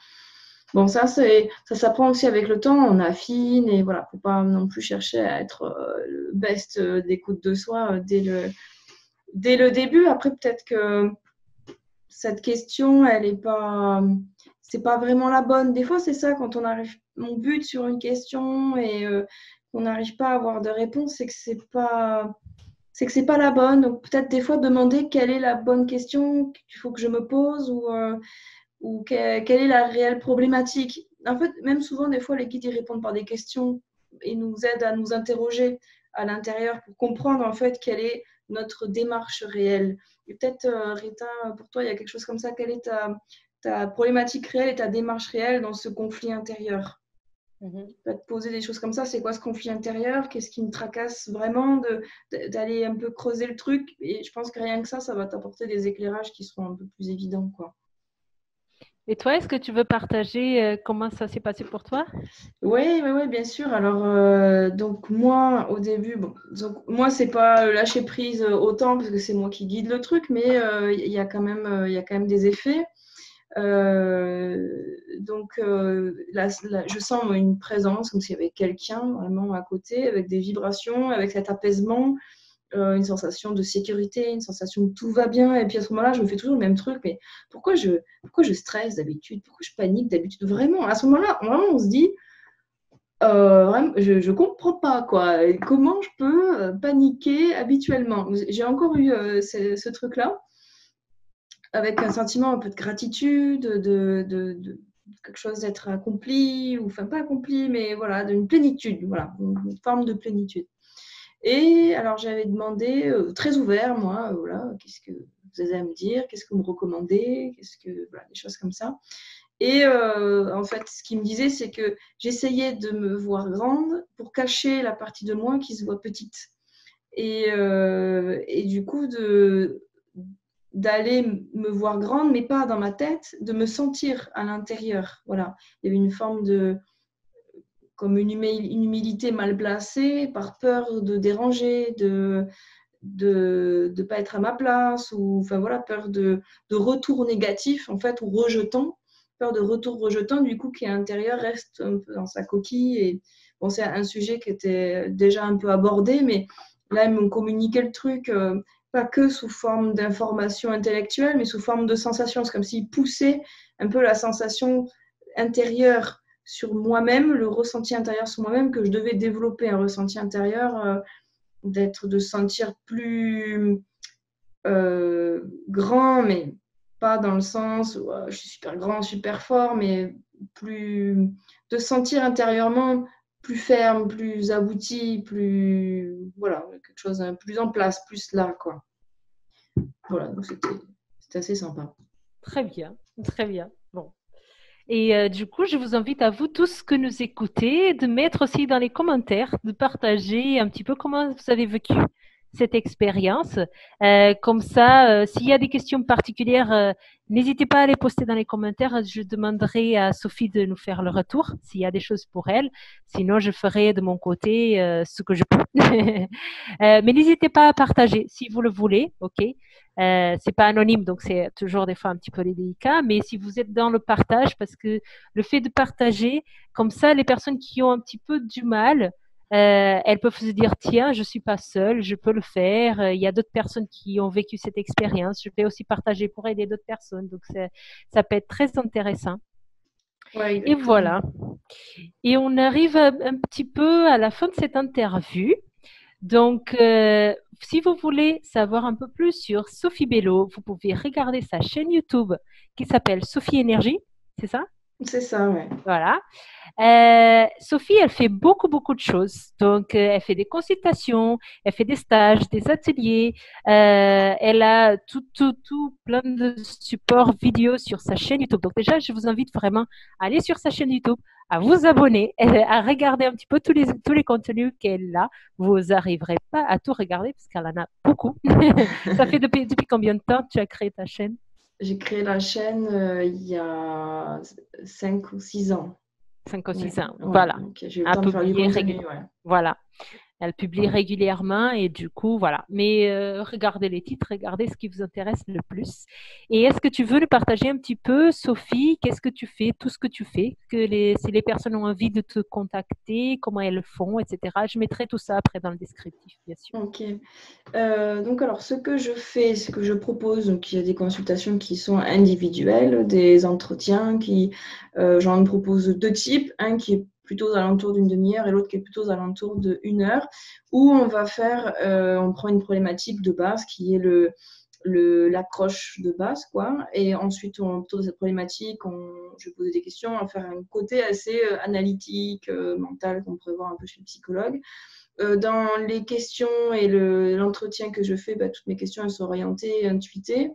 Bon, ça s'apprend aussi avec le temps, on affine et voilà, faut pas non plus chercher à être le best d'écoute de soi dès le début. Après, peut-être que cette question, c'est pas vraiment la bonne. Des fois, c'est ça, quand on bute sur une question et qu'on n'arrive pas à avoir de réponse, c'est que c'est pas la bonne. Donc, peut-être des fois demander quelle est la bonne question qu'il faut que je me pose ou quelle est la réelle problématique. en fait, même souvent, des fois, les guides, ils répondent par des questions et nous aident à nous interroger à l'intérieur pour comprendre, en fait, quelle est notre démarche réelle. Et peut-être, Rita, pour toi, il y a quelque chose comme ça. Quelle est ta problématique réelle et ta démarche réelle dans ce conflit intérieur? Tu vas te poser des choses comme ça. C'est quoi ce conflit intérieur? Qu'est-ce qui me tracasse vraiment d'aller un peu creuser le truc? Et je pense que rien que ça va t'apporter des éclairages qui seront un peu plus évidents, quoi. Et toi, est-ce que tu veux partager comment ça s'est passé pour toi? Oui, bien sûr. Alors, donc moi, au début, bon, donc moi, c'est pas lâcher prise autant parce que c'est moi qui guide le truc, mais il y a quand même, il y a quand même des effets. Donc là, je sens une présence, comme s'il y avait quelqu'un vraiment à côté, avec des vibrations, avec cet apaisement, une sensation de sécurité, une sensation que tout va bien. Et puis à ce moment-là, je me fais toujours le même truc, mais pourquoi je stresse d'habitude? Pourquoi je panique d'habitude? Vraiment, à ce moment-là, vraiment, on se dit, vraiment, je comprends pas, quoi. Comment je peux paniquer habituellement? J'ai encore eu ce truc-là, avec un sentiment un peu de gratitude, de quelque chose d'être accompli, ou enfin pas accompli, mais voilà, d'une plénitude, voilà, une forme de plénitude. Et alors j'avais demandé, très ouvert, moi, voilà, qu'est-ce que vous avez à me dire, qu'est-ce que vous me recommandez, voilà, des choses comme ça. Et en fait, ce qu'il me disait, c'est que j'essayais de me voir grande pour cacher la partie de moi qui se voit petite. Et du coup, d'aller me voir grande, mais pas dans ma tête, de me sentir à l'intérieur. Voilà. Il y avait une forme comme une humilité mal placée, par peur de déranger, de pas être à ma place, ou enfin voilà, peur de retour négatif, en fait, ou rejetant, peur de retour rejetant, du coup, qui à l'intérieur reste un peu dans sa coquille. Et bon, c'est un sujet qui était déjà un peu abordé, mais là, ils m'ont communiqué le truc, pas que sous forme d'information intellectuelle, mais sous forme de sensation. C'est comme s'ils poussaient un peu la sensation intérieure sur moi-même, le ressenti intérieur sur moi-même, que je devais développer un ressenti intérieur, de se sentir plus grand, mais pas dans le sens où je suis super grand, super fort, mais de se sentir intérieurement plus ferme, plus abouti, plus, voilà, quelque chose de plus en place, plus là, quoi. Voilà, donc c'était assez sympa. Très bien, très bien. Bon. Et du coup, je vous invite à vous tous que nous écoutez de mettre aussi dans les commentaires, de partager un petit peu comment vous avez vécu cette expérience. Comme ça, s'il y a des questions particulières, n'hésitez pas à les poster dans les commentaires. Je demanderai à Sophie de nous faire le retour s'il y a des choses pour elle. Sinon, je ferai de mon côté ce que je peux. Mais n'hésitez pas à partager si vous le voulez, ok? C'est pas anonyme, donc c'est toujours des fois un petit peu délicat. Mais si vous êtes dans le partage, parce que le fait de partager, comme ça, les personnes qui ont un petit peu du mal, elles peuvent se dire tiens, je suis pas seule, je peux le faire. Il y a d'autres personnes qui ont vécu cette expérience. Je vais aussi partager pour aider d'autres personnes. Donc ça peut être très intéressant. Ouais, Et voilà. Et on arrive un petit peu à la fin de cette interview. Donc, si vous voulez savoir un peu plus sur Sophie Bello, vous pouvez regarder sa chaîne YouTube qui s'appelle Sophie Énergie, c'est ça? C'est ça, ouais. Voilà. Sophie, elle fait beaucoup, beaucoup de choses. Donc, elle fait des consultations, elle fait des stages, des ateliers. Elle a tout plein de supports vidéo sur sa chaîne YouTube. Donc, déjà, je vous invite vraiment à aller sur sa chaîne YouTube, à vous abonner, à regarder un petit peu tous les contenus qu'elle a. Vous n'arriverez pas à tout regarder parce qu'elle en a beaucoup. Ça fait depuis combien de temps que tu as créé ta chaîne? J'ai créé la chaîne il y a 5 ou 6 ans. 5 ou 6 ans, Ouais, voilà. donc j'ai eu le temps de faire du contenu, ouais. Voilà. Elle publie régulièrement et du coup, voilà. Mais regardez les titres, regardez ce qui vous intéresse le plus. Et est-ce que tu veux nous partager un petit peu, Sophie, qu'est-ce que tu fais, tout ce que tu fais, si les personnes ont envie de te contacter, comment elles le font, etc. Je mettrai tout ça après dans le descriptif, bien sûr. Ok. Donc alors, ce que je fais, ce que je propose, donc il y a des consultations qui sont individuelles, des entretiens j'en propose 2 types, un qui est plutôt aux alentours d'une demi-heure et l'autre qui est plutôt aux alentours d'1 heure, où on prend une problématique de base qui est l'accroche de base, quoi. Et ensuite, autour de cette problématique, je vais poser des questions, on va faire un côté assez analytique, mental, qu'on pourrait voir un peu chez le psychologue. Dans les questions et l'entretien que je fais, toutes mes questions elles sont orientées, intuitées.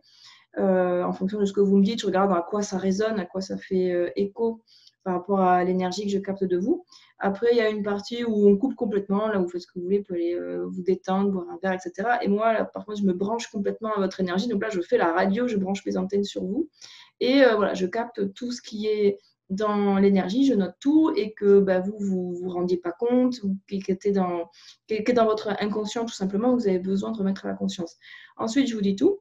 En fonction de ce que vous me dites, je regarde à quoi ça résonne, à quoi ça fait écho par rapport à l'énergie que je capte de vous. Après, il y a une partie où on coupe complètement, là vous faites ce que vous voulez, vous pouvez aller vous détendre, boire un verre, etc. Et moi, là, par contre, je me branche complètement à votre énergie. Donc là, je fais la radio, je branche mes antennes sur vous. Et voilà, je capte tout ce qui est dans l'énergie, je note tout et que vous rendiez pas compte, ou qui est dans votre inconscient tout simplement, vous avez besoin de remettre à la conscience. Ensuite, je vous dis tout.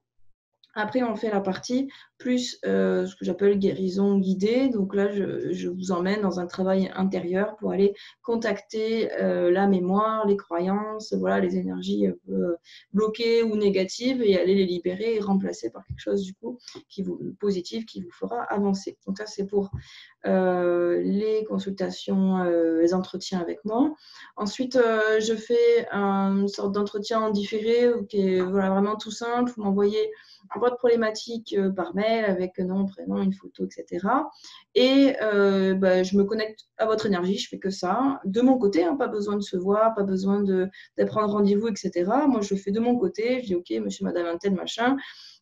Après, on fait la partie plus ce que j'appelle guérison guidée. Donc là, je vous emmène dans un travail intérieur pour aller contacter la mémoire, les croyances, voilà, les énergies un peu bloquées ou négatives et aller les libérer et remplacer par quelque chose du coup positif qui vous fera avancer. Donc ça, c'est pour les consultations, les entretiens avec moi. Ensuite, je fais une sorte d'entretien en différé qui est voilà, vraiment tout simple. Vous m'envoyez votre problématique par mail avec nom, prénom, une photo, etc. Et je me connecte à votre énergie, je fais que ça. De mon côté, pas besoin de se voir, pas besoin de prendre rendez-vous, etc. Moi, je le fais de mon côté. Je dis, OK, monsieur, madame, un tel, machin.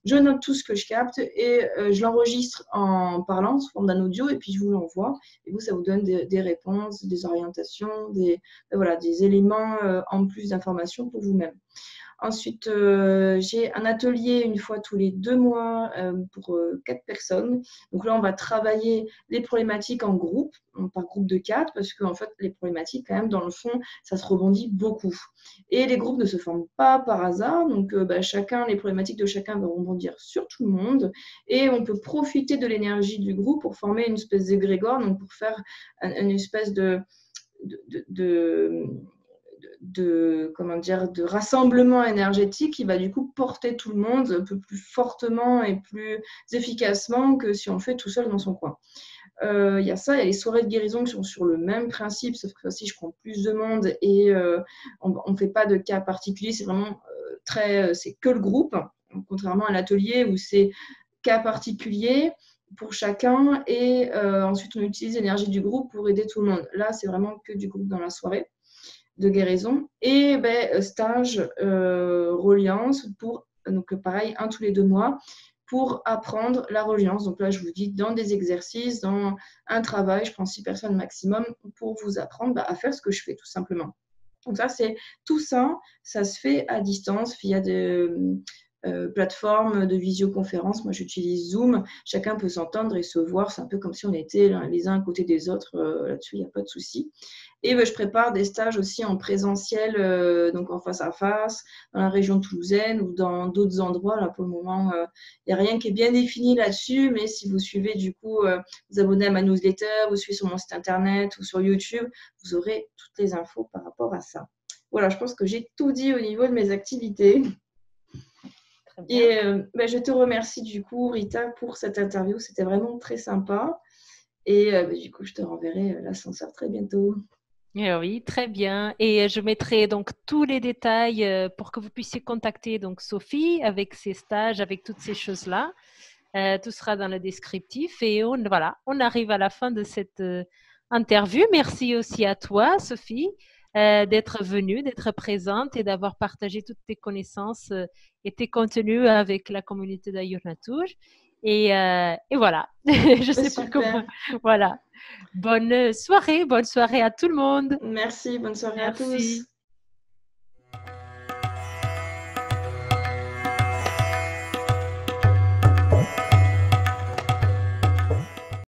Je note tout ce que je capte et je l'enregistre en parlant sous forme d'un audio et puis je vous l'envoie. Et vous, ça vous donne des réponses, des orientations, des éléments en plus d'informations pour vous-même. Ensuite, j'ai un atelier une fois tous les 2 mois pour 4 personnes. Donc là, on va travailler les problématiques en groupe, par groupe de 4, parce qu'en fait, les problématiques, quand même, dans le fond, ça se rebondit beaucoup. Et les groupes ne se forment pas par hasard. Donc, les problématiques de chacun vont rebondir sur tout le monde. Et on peut profiter de l'énergie du groupe pour former une espèce d'égrégore, donc pour faire une espèce de rassemblement énergétique qui va du coup porter tout le monde un peu plus fortement et plus efficacement que si on le fait tout seul dans son coin. Il y a ça, il y a les soirées de guérison qui sont sur le même principe, sauf que aussi je prends plus de monde et on ne fait pas de cas particuliers, c'est vraiment c'est que le groupe, contrairement à l'atelier où c'est cas particulier pour chacun et ensuite on utilise l'énergie du groupe pour aider tout le monde. Là, c'est vraiment que du groupe dans la soirée de guérison et stage reliance pour, donc pareil, tous les 2 mois pour apprendre la reliance. Donc là, je vous dis dans des exercices, dans un travail, je prends 6 personnes maximum pour vous apprendre à faire ce que je fais tout simplement. Donc ça, c'est tout ça, ça se fait à distance via des plateformes de visioconférence. Moi, j'utilise Zoom. Chacun peut s'entendre et se voir. C'est un peu comme si on était les uns à côté des autres. Là-dessus, il n'y a pas de souci. Et je prépare des stages aussi en présentiel, donc en face à face, dans la région toulousaine ou dans d'autres endroits. Là, pour le moment, il n'y a rien qui est bien défini là-dessus, mais si vous suivez du coup, vous abonnez à ma newsletter, vous suivez sur mon site internet ou sur YouTube, vous aurez toutes les infos par rapport à ça. Voilà, je pense que j'ai tout dit au niveau de mes activités. Et je te remercie du coup, Rita, pour cette interview. C'était vraiment très sympa. Et du coup, je te renverrai l'ascenseur très bientôt. Oui, très bien. Et je mettrai donc tous les détails pour que vous puissiez contacter donc Sophie avec ses stages, avec toutes ces choses-là. Tout sera dans le descriptif. Et on arrive à la fin de cette interview. Merci aussi à toi, Sophie, d'être venue, d'être présente et d'avoir partagé toutes tes connaissances et tes contenus avec la communauté d'Ayur Natur. Et voilà, je sais pas comment. Voilà. Bonne soirée à tout le monde. Merci, bonne soirée à tous.